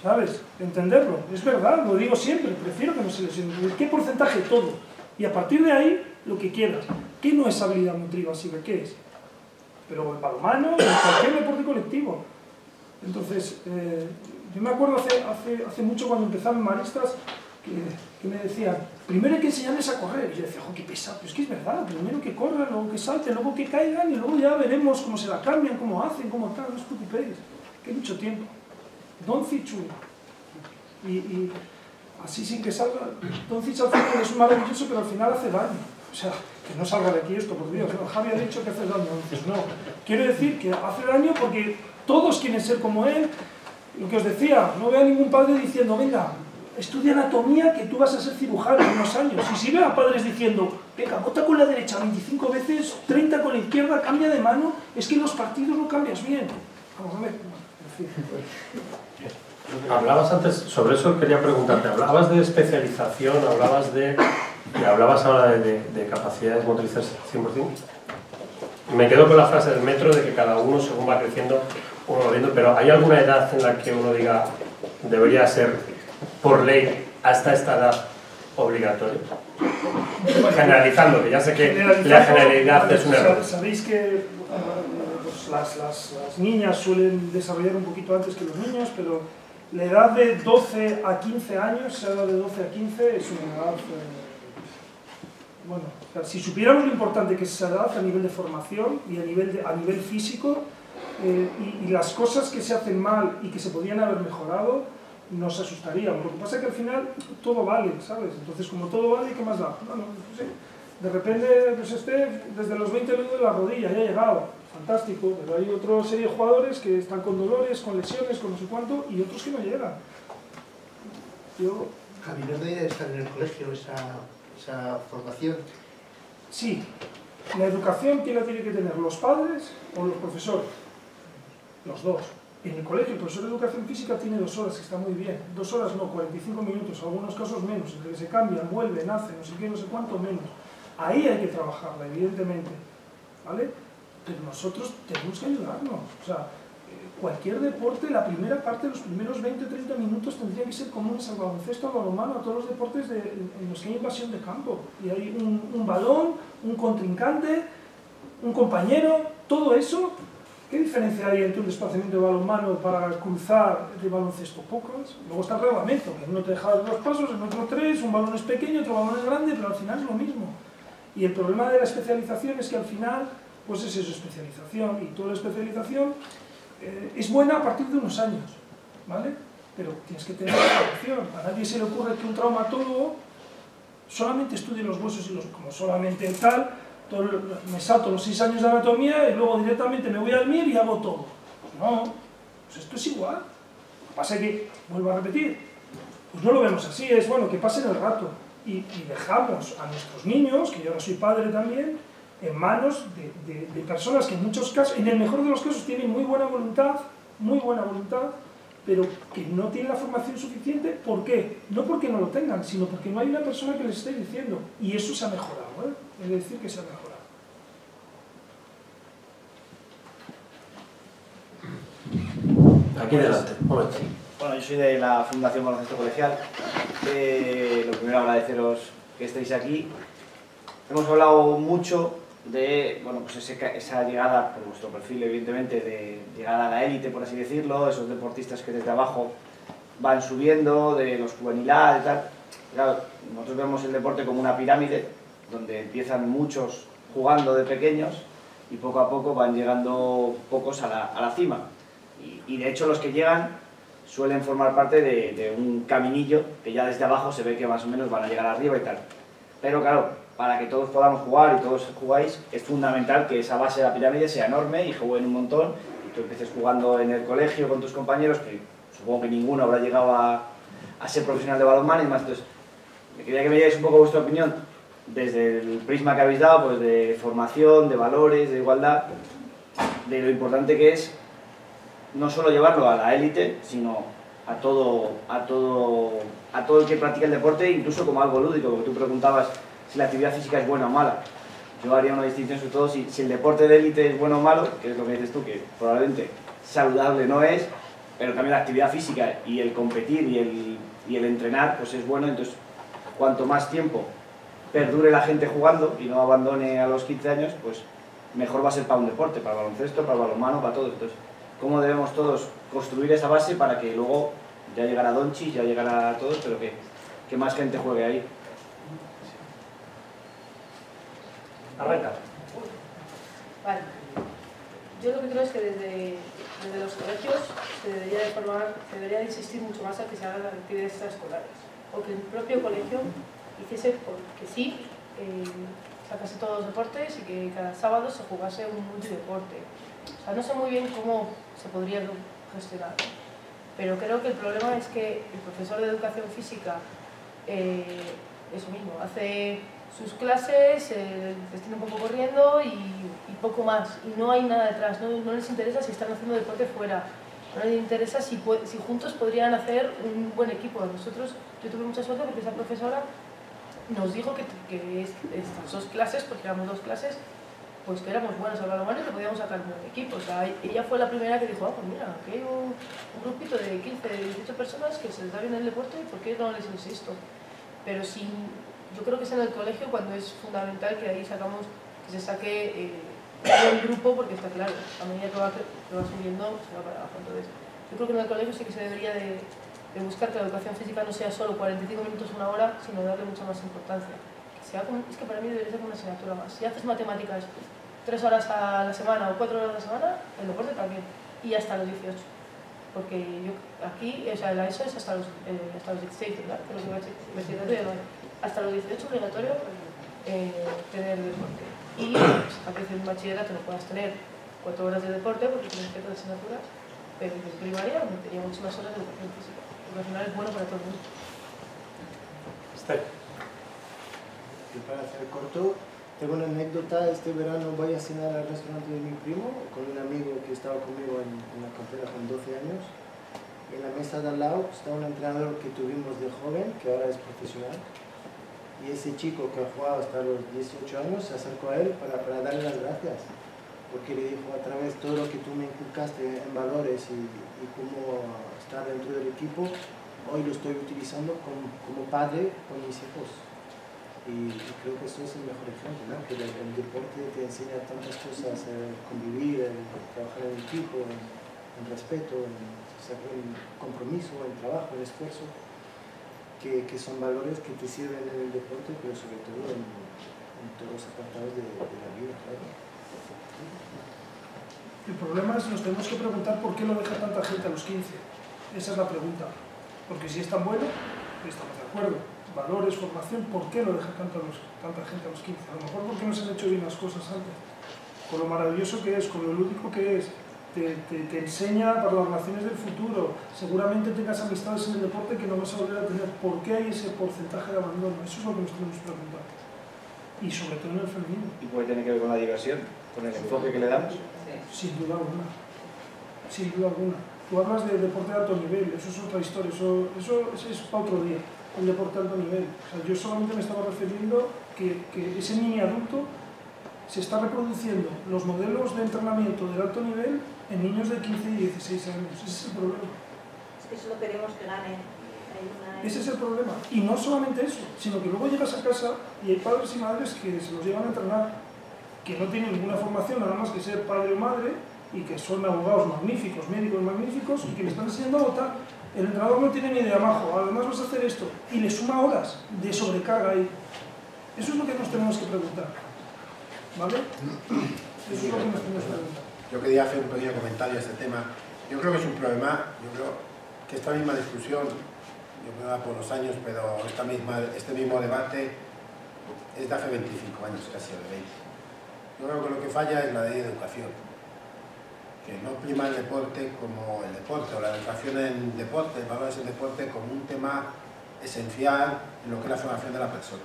¿Sabes? Entenderlo. Es verdad, lo digo siempre, prefiero que no se lesionen. ¿Qué porcentaje? Todo. Y a partir de ahí, lo que quieras. ¿Qué no es habilidad motriz básica? ¿Qué es? Pero en balonmano, en cualquier deporte colectivo. Entonces, yo me acuerdo hace mucho cuando empezaba en Maristas, que me decían, primero hay que enseñarles a correr. Y yo decía, ¡jo, qué pesado! Pero es que es verdad, primero que corran, luego que salten, luego que caigan, y luego ya veremos cómo se la cambian, cómo hacen, cómo tal, no os preocupéis, que hay mucho tiempo. Doncic, y así sin que salga, Doncic al final es maravilloso, pero al final hace daño. O sea, que no salga de aquí esto, por Dios, ¿no? Javi ha dicho que hace daño, entonces no. Quiero decir que hace daño porque todos quieren ser como él. Lo que os decía, no veo a ningún padre diciendo, venga, estudia anatomía que tú vas a ser cirujano en unos años. Y si veo a padres diciendo, venga, bota con la derecha 25 veces, 30 con la izquierda, cambia de mano, es que en los partidos no cambias bien. Vamos a ver. En fin. Hablabas antes, sobre eso quería preguntarte, hablabas de especialización, hablabas ahora de capacidades motrices 100%. Me quedo con la frase del metro de que cada uno, según va creciendo, uno va viendo, pero ¿hay alguna edad en la que uno diga debería ser por ley hasta esta edad obligatorio? Generalizando, que ya sé que la generalidad es un error. Sabéis que pues las niñas suelen desarrollar un poquito antes que los niños, pero la edad de 12 a 15 años, esa edad de 12 a 15 es una edad... bueno, o sea, si supiéramos lo importante que es esa edad a nivel de formación y a nivel físico, y las cosas que se hacen mal y que se podían haber mejorado, nos asustaríamos. Lo que pasa es que al final todo vale, ¿sabes? Entonces, como todo vale, ¿qué más da? Bueno, no sé. De repente, pues desde los 20 le duele la rodilla, ya ha llegado. Fantástico, pero hay otra serie de jugadores que están con dolores, con lesiones, con no sé cuánto, y otros que no llegan. Javi, ¿no debería estar en el colegio esa formación? Sí. La educación, ¿quién la tiene que tener? ¿Los padres o los profesores? Los dos. En el colegio, el profesor de educación física tiene 2 horas, que está muy bien. 2 horas no, 45 minutos, en algunos casos menos, entre que se cambian, vuelven, hacen, no sé qué, no sé cuánto, menos. Ahí hay que trabajarla, evidentemente, ¿vale? Pero nosotros tenemos que ayudarnos. O sea, cualquier deporte, la primera parte, los primeros 20 o 30 minutos tendría que ser comunes al baloncesto, al balonmano, a todos los deportes en los que hay invasión de campo. Y hay un balón, un contrincante, un compañero, todo eso. ¿Qué diferencia hay entre un desplazamiento de balonmano para cruzar de baloncesto? Pocas. Luego está el reglamento, que en uno te deja 2 pasos, en otro 3, un balón es pequeño, otro balón es grande, pero al final es lo mismo. Y el problema de la especialización es que al final, pues es eso, especialización, y toda la especialización es buena a partir de unos años, ¿vale? Pero tienes que tener preparación. A nadie se le ocurre que un traumatólogo solamente estudie los huesos y como solamente tal, me salto los 6 años de anatomía y luego directamente me voy al MIR y hago todo. Pues no, pues esto es igual. Lo que pasa es que, vuelvo a repetir, pues no lo vemos así, es bueno, que pasen el rato. y dejamos a nuestros niños, que yo ahora soy padre también, en manos de personas que en muchos casos, en el mejor de los casos, tienen muy buena voluntad, pero que no tienen la formación suficiente. ¿Por qué? No porque no lo tengan, sino porque no hay una persona que les esté diciendo. Y eso se ha mejorado, es decir, que se ha mejorado. Aquí delante, un momento. Bueno, yo soy de la Fundación Baloncesto Colegial. Lo primero, agradeceros que estéis aquí. Hemos hablado mucho de, bueno, pues esa llegada, por vuestro perfil evidentemente, de llegada a la élite, por así decirlo, esos deportistas que desde abajo van subiendo, de los juvenil A y tal. Claro, nosotros vemos el deporte como una pirámide, donde empiezan muchos jugando de pequeños y poco a poco van llegando pocos a la cima. Y de hecho los que llegan suelen formar parte de un caminillo que ya desde abajo se ve que más o menos van a llegar arriba y tal. Pero claro, para que todos podamos jugar y todos jugáis, es fundamental que esa base de la pirámide sea enorme y jueguen un montón, y tú empieces jugando en el colegio con tus compañeros, que supongo que ninguno habrá llegado a ser profesional de balonmano y demás. Entonces, me quería que me dierais un poco vuestra opinión desde el prisma que habéis dado, pues de formación, de valores, de igualdad, de lo importante que es no solo llevarlo a la élite, sino a todo el que practica el deporte, incluso como algo lúdico, porque tú preguntabas si la actividad física es buena o mala. Yo haría una distinción sobre todo si el deporte de élite es bueno o malo, que es lo que dices tú, que probablemente saludable no es, pero también la actividad física y el competir y el entrenar pues es bueno. Entonces, cuanto más tiempo perdure la gente jugando y no abandone a los 15 años, pues mejor va a ser para un deporte, para el baloncesto, para el balonmano, para todo. Entonces, ¿cómo debemos todos construir esa base para que luego ya llegara Doncic, ya llegara a todos, pero que más gente juegue ahí? Arranca. Vale. Yo lo que creo es que desde los colegios se debería de insistir mucho más a que se hagan las actividades extraescolares. O que el propio colegio hiciese, porque sí, sacase todos los deportes y que cada sábado se jugase un multideporte. O sea, no sé muy bien cómo se podría gestionar, pero creo que el problema es que el profesor de educación física, eso mismo, hace sus clases, les tiene un poco corriendo y poco más, y no hay nada detrás, no les interesa si están haciendo deporte fuera, no les interesa si juntos podrían hacer un buen equipo. Yo tuve mucha suerte porque esa profesora nos dijo que estas dos clases, porque éramos dos clases, pues que éramos buenos al balonmano y que podíamos sacar un buen equipo. O sea, ella fue la primera que dijo, pues mira, aquí hay un grupito de 15, 18 personas que se les da bien el deporte, ¿por qué no les insisto? Pero yo creo que es en el colegio cuando es fundamental que ahí que se saque el grupo, porque está claro, a medida que va subiendo se va para abajo. Entonces, yo creo que en el colegio sí que se debería de buscar que la educación física no sea solo 45 minutos, una hora, sino darle mucha más importancia. Es que para mí debería ser una asignatura más. Si haces matemáticas 3 horas a la semana o 4 horas a la semana, el deporte también, y hasta los 18. Porque aquí, o sea, la ESO es hasta los 16, ¿verdad? Pero hasta los 18 obligatorio tener deporte. Y pues, a veces en bachillerato no puedas tener 4 horas de deporte porque tienes ciertas asignaturas, pero en primaria tenía muchas más horas de educación física. Porque al final es bueno para todo el mundo. Y para hacer corto, tengo una anécdota. Este verano voy a cenar al restaurante de mi primo con un amigo que estaba conmigo en la cantera con 12 años. En la mesa de al lado está un entrenador que tuvimos de joven, que ahora es profesional. Y ese chico que ha jugado hasta los 18 años se acercó a él para darle las gracias. Porque le dijo, a través de todo lo que tú me inculcaste en valores y cómo estar dentro del equipo, hoy lo estoy utilizando como padre con mis hijos. Y creo que eso es el mejor ejemplo, ¿no? Que el deporte te enseña tantas cosas, convivir, trabajar en equipo, en respeto, en compromiso, en trabajo, en esfuerzo, que son valores que te sirven en el deporte, pero sobre todo en todos los apartados de la vida, claro. El problema es que nos tenemos que preguntar por qué lo deja tanta gente a los 15. Esa es la pregunta. Porque si es tan bueno, estamos de acuerdo. Valores, formación, ¿por qué lo deja tanta gente a los 15? A lo mejor porque no se han hecho bien las cosas antes. Con lo maravilloso que es, con lo lúdico que es, te enseña para las relaciones del futuro. Seguramente tengas amistades en el deporte que no vas a volver a tener. ¿Por qué hay ese porcentaje de abandono? Eso es lo que nos tenemos que preguntar. Y sobre todo en el femenino. ¿Y puede tener que ver con la diversión? ¿Con el enfoque que le damos? Sin duda alguna. Sin duda alguna. Tú hablas de deporte de alto nivel, eso es otra historia, eso es para otro día, el deporte de alto nivel. O sea, yo solamente me estaba refiriendo que ese mini adulto se está reproduciendo los modelos de entrenamiento del alto nivel en niños de 15 y 16 años. Ese es el problema. Es que solo queremos que gane. Ese es el problema. Y no solamente eso, sino que luego llegas a casa y hay padres y madres que se los llevan a entrenar, que no tienen ninguna formación, nada más que ser padre o madre, y que son abogados magníficos, médicos magníficos, y que le están enseñando a votar. El entrenador no tiene ni idea, majo, además vas a hacer esto, y le suma horas de sobrecarga ahí. Eso es lo que nos tenemos que preguntar. ¿Vale? Eso es lo que nos tenemos que preguntar. Yo quería hacer un pequeño comentario a este tema. Yo creo que es un problema, yo creo que esta misma discusión, yo creo que va por los años, pero este mismo debate es de hace 25 años, casi de 20. Yo creo que lo que falla es la ley de educación, que no prima el deporte como el deporte, o la educación en deporte, el valor del deporte como un tema esencial en lo que es la formación de la persona,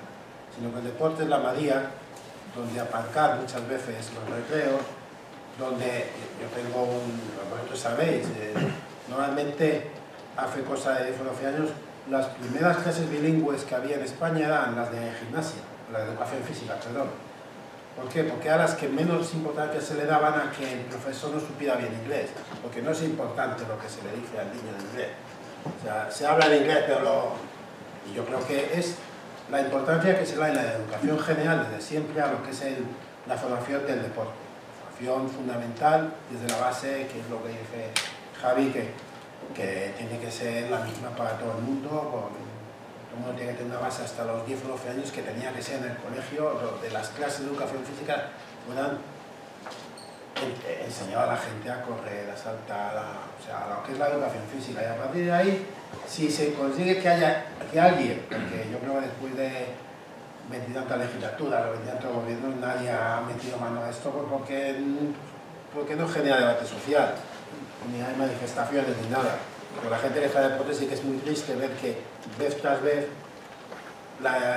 sino que el deporte es la María donde aparcar muchas veces los recreos, donde yo tengo vosotros sabéis, normalmente hace cosa de 10 o 12 años, las primeras clases bilingües que había en España eran las de gimnasia, la de educación física, perdón. ¿Por qué? Porque eran las que menos importancia se le daban a que el profesor no supiera bien inglés, porque no es importante lo que se le dice al niño en inglés. O sea, se habla en inglés, pero y yo creo que es la importancia que se le da en la educación general desde siempre a lo que es la formación del deporte. Formación fundamental desde la base, que es lo que dice Javi, que tiene que ser la misma para todo el mundo. Todo el mundo tiene que tener una base hasta los 10 o 12 años, que tenía que ser en el colegio, donde las clases de educación física puedan enseñar a la gente a correr, a saltar, o sea, lo que es la educación física. Y a partir de ahí, si se consigue que alguien, porque yo creo que después de 20 y tantas legislaturas, o 20 y tantos gobiernos, nadie ha metido mano a esto porque no genera debate social, ni hay manifestaciones ni nada. Pero la gente que está en deporte sí que es muy triste ver que vez tras vez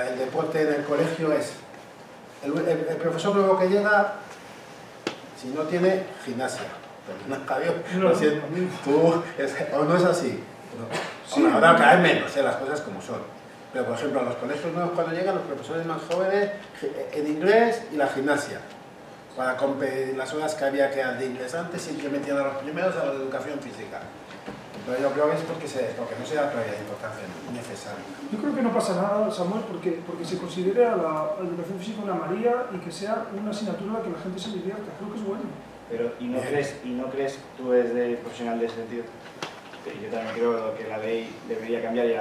el deporte en el colegio es el profesor nuevo que llega, si no tiene gimnasia, no es así. Sí, ahora cada vez menos, las cosas como son. Pero por ejemplo, a los colegios nuevos, cuando llegan los profesores más jóvenes, en inglés y la gimnasia, para competir las horas que había que dar de inglés antes, siempre metían a los primeros a la educación física. Pero yo creo que es porque no se da todavía la importancia necesaria. Yo creo que no pasa nada, Samuel, porque se considera la educación física una María y que sea una asignatura en la que la gente se divierta. Creo que es bueno. Pero, ¿y no crees, tú eres profesional de ese sentido? Yo también creo que la ley debería cambiar, y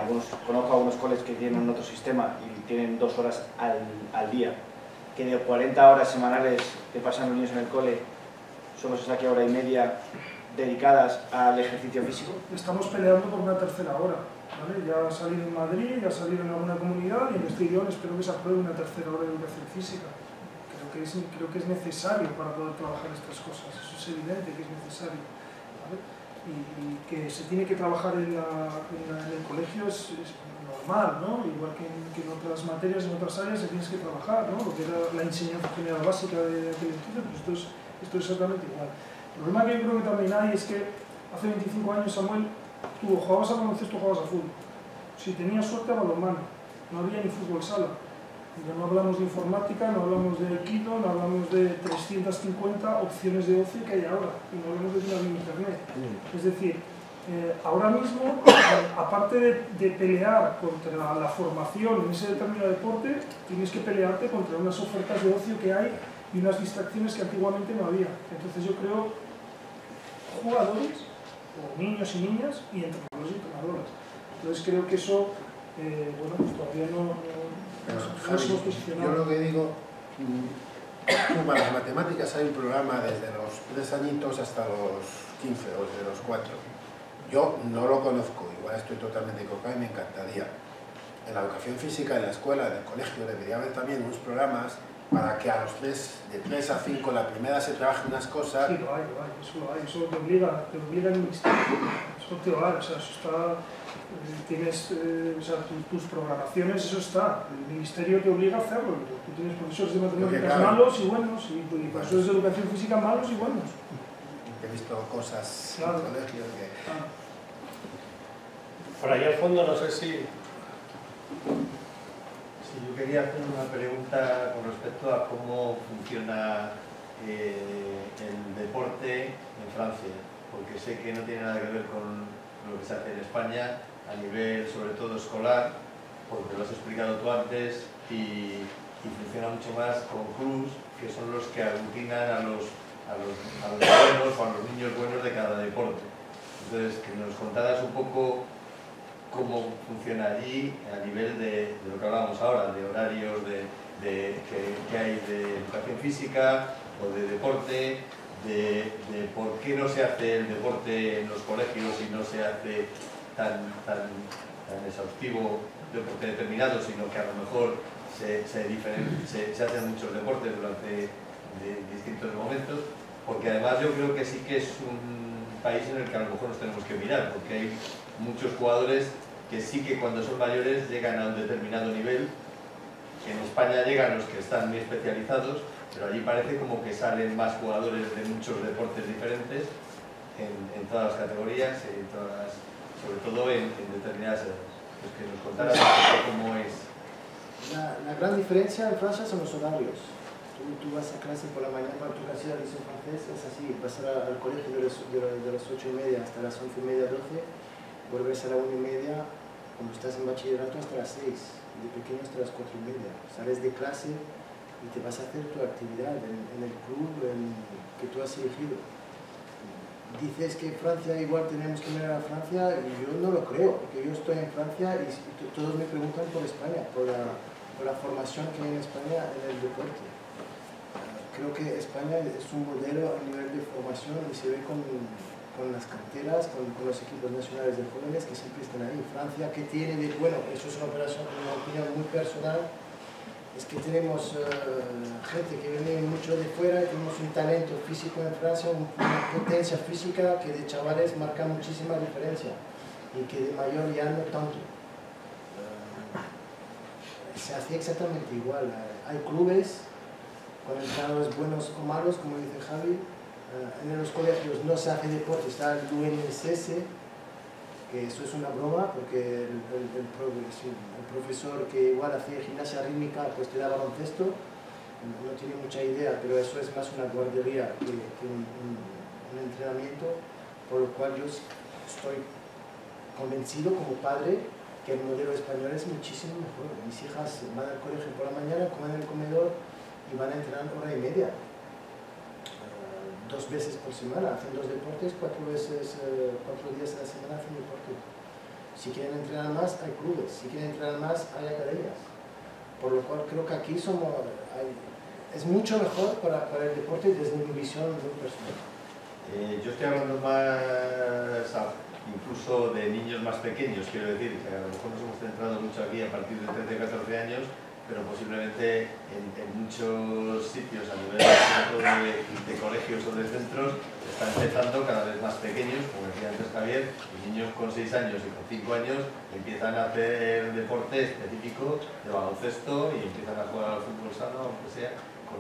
conozco algunos colegios que tienen otro sistema y tienen 2 horas al día, que de 40 horas semanales que pasan los niños en el cole, solo se saque hora y media dedicadas al ejercicio físico. Estamos peleando por una tercera hora, ¿vale? Ya ha salido en Madrid, ya ha salido en alguna comunidad, y en este guión espero que se apruebe una tercera hora de educación física. Creo que es necesario para poder trabajar estas cosas, eso es evidente que es necesario, ¿vale? Y que se tiene que trabajar en el colegio es normal, ¿no? Igual que en otras materias, en otras áreas se tienes que trabajar, ¿no? Lo que era la enseñanza general básica de aquel entonces, pues esto es exactamente igual. El problema que yo creo que también hay es que hace 25 años, Samuel, tú jugabas a baloncesto o jugabas a fútbol. Si tenías suerte, a balonmano. No había ni fútbol sala. Ya no hablamos de informática, no hablamos de Aikido, no hablamos de 350 opciones de ocio que hay ahora, y no hablamos de tiendas en internet. Es decir, ahora mismo, aparte de pelear contra la formación en ese determinado deporte, tienes que pelearte contra unas ofertas de ocio que hay y unas distracciones que antiguamente no había. Entonces yo creo jugadores, o niños y niñas, y entrenadores y entrenadoras. Entonces creo que eso, bueno, pues todavía no Javi, yo lo que digo, para las matemáticas hay un programa desde los 3 añitos hasta los 15 o desde los 4. Yo no lo conozco, igual estoy totalmente equivocado y me encantaría. En la educación física, en la escuela, en el colegio, debería haber también unos programas para que a los de 3 a 5 en la primera se trabajen unas cosas. Sí, lo hay, eso te obliga el ministerio, eso te va, o sea, eso está, tienes, o sea, tus programaciones, eso está, el ministerio te obliga a hacerlo, tú tienes profesores de matemáticas malos y buenos, y profesores de educación física malos y buenos. He visto cosas en colegios que... Por ahí al fondo, no sé si... Sí, yo quería hacer una pregunta con respecto a cómo funciona el deporte en Francia, porque sé que no tiene nada que ver con lo que se hace en España a nivel sobre todo escolar, porque lo has explicado tú antes, y funciona mucho más con clubs, que son los que aglutinan a los buenos o a los niños buenos de cada deporte. Entonces, que nos contaras un poco cómo funciona allí a nivel de lo que hablábamos ahora, de horarios que hay de educación física o de deporte, de por qué no se hace el deporte en los colegios y no se hace tan exhaustivo deporte determinado, sino que a lo mejor se hacen muchos deportes durante distintos momentos, porque además yo creo que sí que es un país en el que a lo mejor nos tenemos que mirar, porque hay muchos jugadores que sí que cuando son mayores llegan a un determinado nivel. En España llegan los que están muy especializados, pero allí parece como que salen más jugadores de muchos deportes diferentes en todas las categorías, sobre todo en determinadas edades. Pues que nos contaras un poco cómo es. La gran diferencia en Francia son los horarios. Tú vas a clase por la mañana, para tu clase de liceo francés es así, vas al colegio de las 8:30 hasta las 11:30, 12, vuelves a la 1:30, cuando estás en bachillerato hasta las 6, de pequeño hasta las 4:30, sales de clase y te vas a hacer tu actividad en el club que tú has elegido. Dices que Francia igual tenemos que mirar a Francia, y yo no lo creo, porque yo estoy en Francia y todos me preguntan por España, por la formación que hay en España en el deporte. Creo que España es un modelo a nivel de formación y se ve con las canteras, con los equipos nacionales de jóvenes que siempre están ahí. Francia, ¿qué tiene de bueno? Eso es una opinión muy personal. Es que tenemos gente que viene mucho de fuera, y tenemos un talento físico en Francia, una potencia física que de chavales marca muchísima diferencia y que de mayor ya no tanto. Se hace exactamente igual. Hay clubes con entrenadores buenos o malos, como dice Javi. En los colegios no se hace deporte, está el UNSS, que eso es una broma, porque el profesor que igual hace gimnasia rítmica pues te da baloncesto, no tiene mucha idea, pero eso es más una guardería que un entrenamiento, por lo cual yo estoy convencido como padre que el modelo español es muchísimo mejor. Mis hijas van al colegio por la mañana, comen en el comedor y van a entrenar 1 hora y media. 2 veces por semana, hacen 2 deportes, 4 días a la semana hacen deporte. Si quieren entrenar más, hay clubes, si quieren entrenar más, hay academias. Por lo cual creo que aquí es mucho mejor para el deporte desde mi visión muy personal. Yo estoy hablando más incluso de niños más pequeños, quiero decir, que a lo mejor nos hemos centrado mucho aquí a partir de 13-14 años, pero posiblemente en muchos sitios a nivel de colegios o de centros están empezando cada vez más pequeños, como decía antes Javier, y niños con 6 años y con 5 años empiezan a hacer deporte específico de baloncesto y empiezan a jugar al fútbol sano, aunque sea, con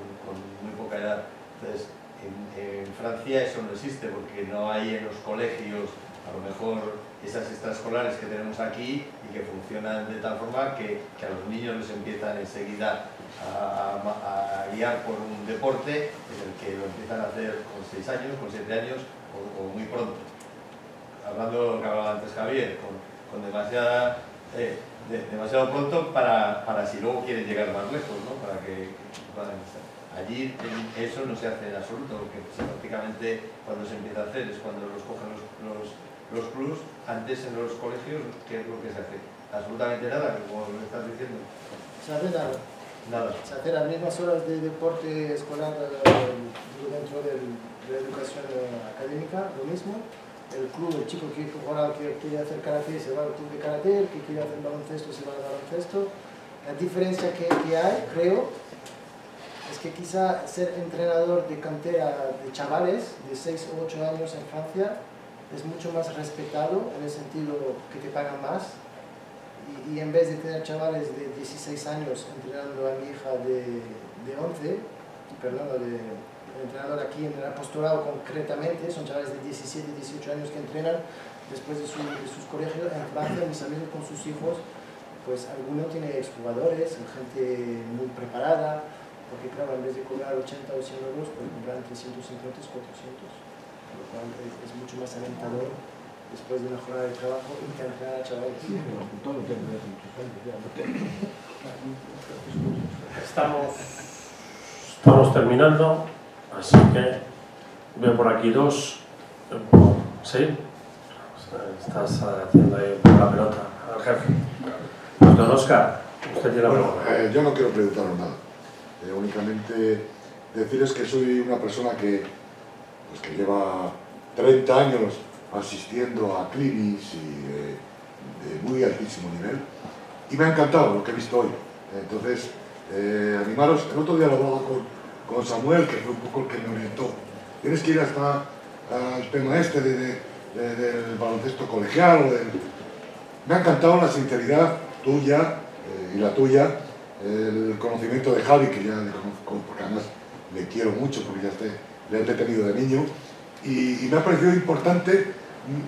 muy poca edad. Entonces, en Francia eso no existe, porque no hay en los colegios a lo mejor esas extraescolares que tenemos aquí y que funcionan de tal forma que a los niños les empiezan enseguida a guiar por un deporte en el que lo empiezan a hacer con 6 años, con 7 años o muy pronto. Hablando de lo que hablaba antes Javier, con demasiado pronto para si luego quieren llegar más lejos, ¿no? Para que puedan estar. Allí eso no se hace en absoluto, porque prácticamente cuando se empieza a hacer es cuando los cogen los clubs. Antes en los colegios, ¿qué es lo que se hace? Absolutamente nada, como lo estás diciendo. Se hace nada. Nada. Se hace las mismas horas de deporte escolar dentro de la educación académica, lo mismo. El club, el chico que quiere hacer karate se va al club de karate, el que quiere hacer baloncesto se va al baloncesto. La diferencia que hay, creo, es que quizá ser entrenador de cantera de chavales de 6 o 8 años en Francia es mucho más respetado en el sentido que te pagan más y en vez de tener chavales de 16 años entrenando a mi hija de 11, perdón, el entrenador aquí en el apostolado concretamente, son chavales de 17, 18 años que entrenan después de sus colegios. En Francia, mis amigos con sus hijos, pues alguno tiene exjugadores, gente muy preparada, porque claro, en vez de cobrar 80 o 100 euros, pues cobran 350, 400, lo cual es mucho más alentador después de una jornada de trabajo y que entrenar a chavales. Estamos terminando, así que veo por aquí dos. ¿Sí? Estás haciendo ahí la pelota al jefe. Don Óscar, usted tiene la pregunta. Yo no quiero preguntaros nada. Únicamente deciros que soy una persona que lleva 30 años asistiendo a clinics y de muy altísimo nivel, y me ha encantado lo que he visto hoy. Entonces, animaros. El otro día lo hablaba con Samuel, que fue un poco el que me orientó. Tienes que ir hasta al tema este del baloncesto colegial. Me ha encantado la sinceridad tuya y la tuya, el conocimiento de Javi, que ya le conozco, porque además le quiero mucho, porque ya le he tenido de niño, y me ha parecido importante,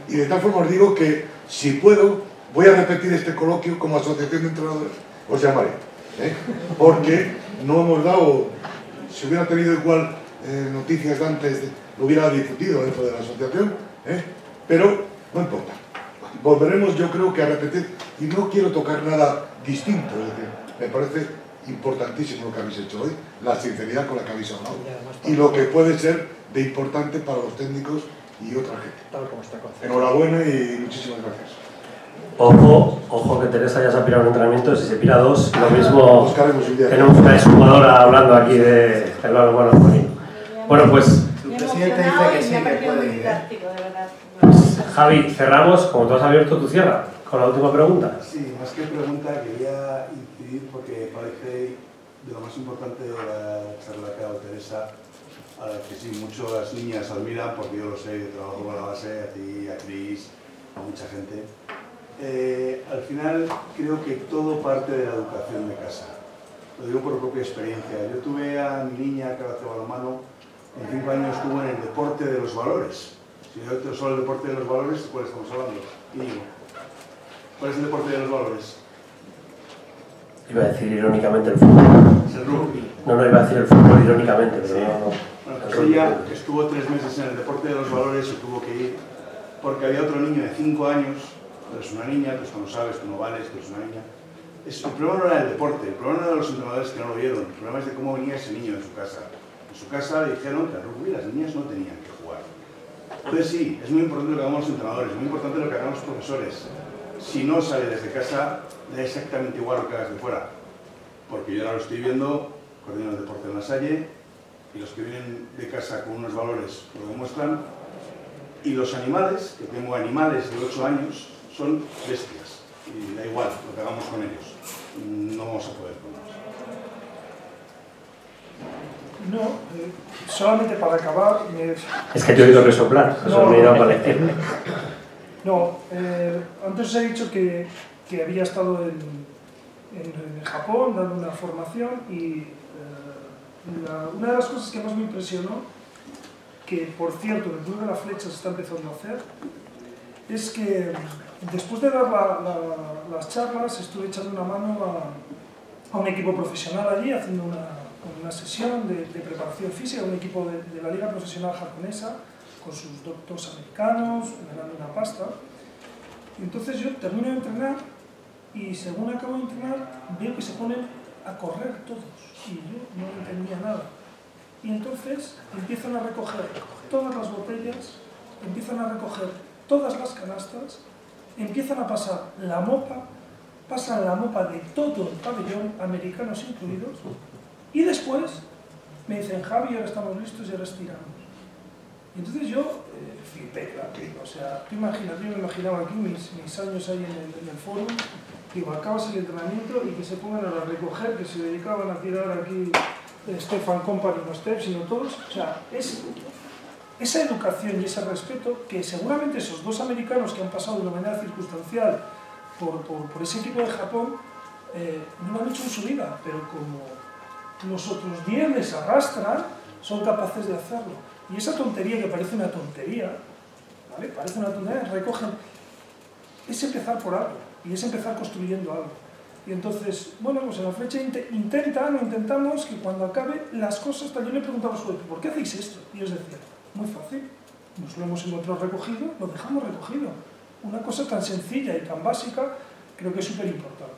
y de tal forma os digo que si puedo, voy a repetir este coloquio como asociación de entrenadores, os llamaré, porque no hemos dado, si hubiera tenido igual noticias antes, lo hubiera discutido dentro de la asociación, pero no importa. Volveremos, yo creo que a repetir, y no quiero tocar nada distinto, es decir, me parece importantísimo lo que habéis hecho hoy, la sinceridad con la que habéis hablado, y lo que puede ser de importante para los técnicos y otra gente. Enhorabuena y muchísimas gracias. Ojo que Teresa ya se ha pirado un entrenamiento, si se pira dos, lo mismo tenemos una exjugadora hablando aquí de el balonmano femenino. Bueno, pues El presidente dice que sí, que puede ir. Javi, cerramos, como tú has abierto, tú cierra con la última pregunta. Sí, más que pregunta, quería incidir porque parece de lo más importante de la charla que ha dado Teresa, a la que sí, mucho las niñas admiran, porque yo lo sé, yo trabajo con la base, a ti, a Cris, a mucha gente. Al final, creo que todo parte de la educación de casa. Lo digo por propia experiencia. Yo tuve a mi niña que hace balonmano, con 5 años estuvo en el deporte de los valores. Si yo te solo el deporte de los valores, ¿cuál estamos hablando? Íñigo. ¿Cuál es el deporte de los valores? Iba a decir irónicamente el fútbol. Es el rugby. No, iba a decir el fútbol irónicamente, pero sí. No. Bueno, pues ella estuvo 3 meses en el deporte de los valores y tuvo que ir porque había otro niño de 5 años, tú eres una niña, tú no sabes, tú no vales, tú eres una niña. El problema no era el deporte, el problema no era los entrenadores que no lo vieron, el problema es de cómo venía ese niño en su casa. En su casa le dijeron que al rugby las niñas no tenían que jugar. Entonces sí, es muy importante lo que hagamos los entrenadores, es muy importante lo que hagamos los profesores. Si no sale desde casa, da exactamente igual lo que hagas de fuera. Porque yo ahora lo estoy viendo, coordino el deporte en La Salle, y los que vienen de casa con unos valores lo demuestran. Y los animales, que tengo animales de 8 años, son bestias. Y da igual lo que hagamos con ellos. No vamos a poder con ellos. No, solamente para acabar... Es que te he oído resoplar, eso me he ido a parecer. No, antes os he dicho que había estado en Japón dando una formación y una de las cosas que más me impresionó, que por cierto en el Club de la Flecha se está empezando a hacer, es que después de dar las charlas estuve echando una mano a un equipo profesional allí, haciendo una sesión de preparación física, un equipo de la liga profesional japonesa, con sus doctores americanos, ganando una pasta. Y entonces yo termino de entrenar y según acabo de entrenar veo que se ponen a correr todos y yo no entendía nada. Y entonces empiezan a recoger todas las botellas, empiezan a recoger todas las canastas, empiezan a pasar la mopa, pasan la mopa de todo el pabellón, americanos incluidos, y después me dicen, Javi, ahora estamos listos y ahora estiramos. Y entonces yo flipé, claro. O sea, tú imaginas, yo me imaginaba aquí mis años ahí en el foro, digo, acabas el entrenamiento y que se pongan a recoger, que se dedicaban a tirar aquí Stefan Company, no Steph, sino todos. O sea, es esa educación y ese respeto que seguramente esos dos americanos que han pasado de una manera circunstancial por ese equipo de Japón no lo han hecho en su vida, pero como los otros 10 les arrastran, son capaces de hacerlo. Y esa tontería que parece una tontería, ¿vale? Parece una tontería, recogen, es empezar por algo, y es empezar construyendo algo. Y entonces, bueno, pues en la flecha intentamos que cuando acabe las cosas, yo le preguntaba a su ¿por qué hacéis esto? Y ellos decían, muy fácil, nos lo hemos encontrado recogido, lo dejamos recogido. Una cosa tan sencilla y tan básica, creo que es súper importante.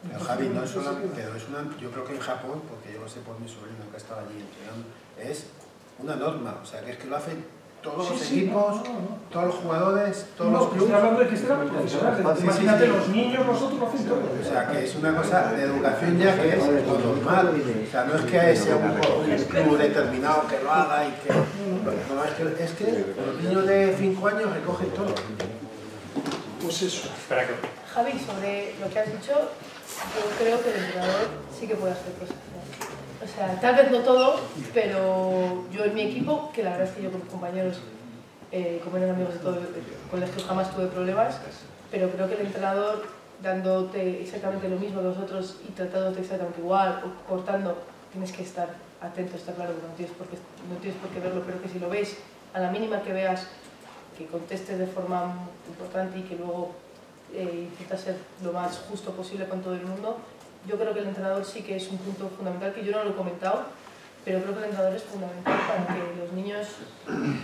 Pero Javi, no es una, pero es una, yo creo que en Japón, porque yo lo sé por mi sobrino que estaba allí entrenando, es una norma, o sea, que es que lo hacen todos los equipos, todos los jugadores, todos los clubes. Estoy hablando de que este era profesional, imagínate, los niños, nosotros lo hacen todo. O sea, que es una cosa de educación ya que es lo normal, o sea, no es que sea un club determinado que lo haga y que... No, es que los niños de 5 años recogen todo. Pues eso. Espera que... Javi, sobre lo que has dicho, yo creo que el entrenador sí que puede hacer cosas. O sea, tal vez no todo, pero yo en mi equipo, que la verdad es que yo con mis compañeros, como eran amigos de todo el colegio, jamás tuve problemas, pero creo que el entrenador, dándote exactamente lo mismo que vosotros y tratándote exactamente igual, o cortando, tienes que estar atento, está claro que no tienes por qué verlo, pero que si lo ves, a la mínima que veas, que contestes de forma importante y que luego intentas ser lo más justo posible con todo el mundo. Yo creo que el entrenador sí que es un punto fundamental, que yo no lo he comentado, pero creo que el entrenador es fundamental para que los niños,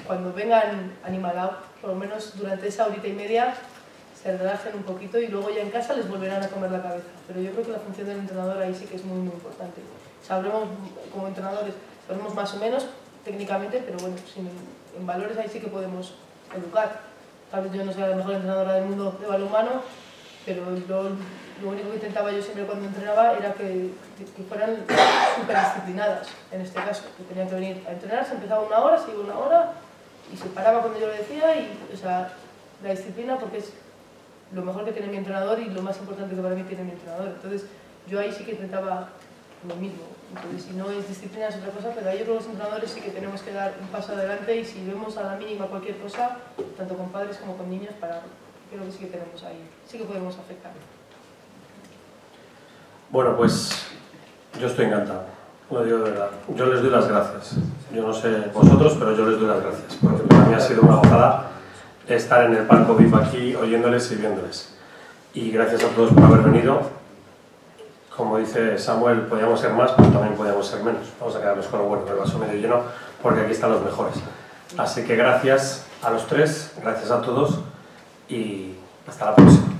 cuando vengan animalados, por lo menos durante esa horita y media, se relajen un poquito y luego ya en casa les volverán a comer la cabeza. Pero yo creo que la función del entrenador ahí sí que es muy, muy importante. Sabremos, como entrenadores, sabremos más o menos técnicamente, pero bueno, en valores ahí sí que podemos educar. Tal vez yo no sea la mejor entrenadora del mundo de balonmano, pero lo único que intentaba yo siempre cuando entrenaba era que fueran súper disciplinadas, en este caso, que tenían que venir a entrenar, se empezaba una hora, se iba una hora y se paraba cuando yo lo decía, y, o sea, la disciplina, porque es lo mejor que tiene mi entrenador y lo más importante que para mí tiene mi entrenador. Entonces yo ahí sí que intentaba lo mismo. Entonces, si no es disciplina es otra cosa, pero ahí yo creo que los entrenadores sí que tenemos que dar un paso adelante, y si vemos a la mínima cualquier cosa, tanto con padres como con niños, creo que sí que tenemos ahí, sí que podemos afectar. Bueno, pues yo estoy encantado, lo digo de verdad. Yo les doy las gracias. Yo no sé vosotros, pero yo les doy las gracias, porque para mí ha sido una gozada estar en el palco VIP aquí, oyéndoles y viéndoles. Y gracias a todos por haber venido. Como dice Samuel, podíamos ser más, pero también podíamos ser menos. Vamos a quedarnos con lo bueno, con el vaso medio lleno, porque aquí están los mejores. Así que gracias a los tres, gracias a todos y hasta la próxima.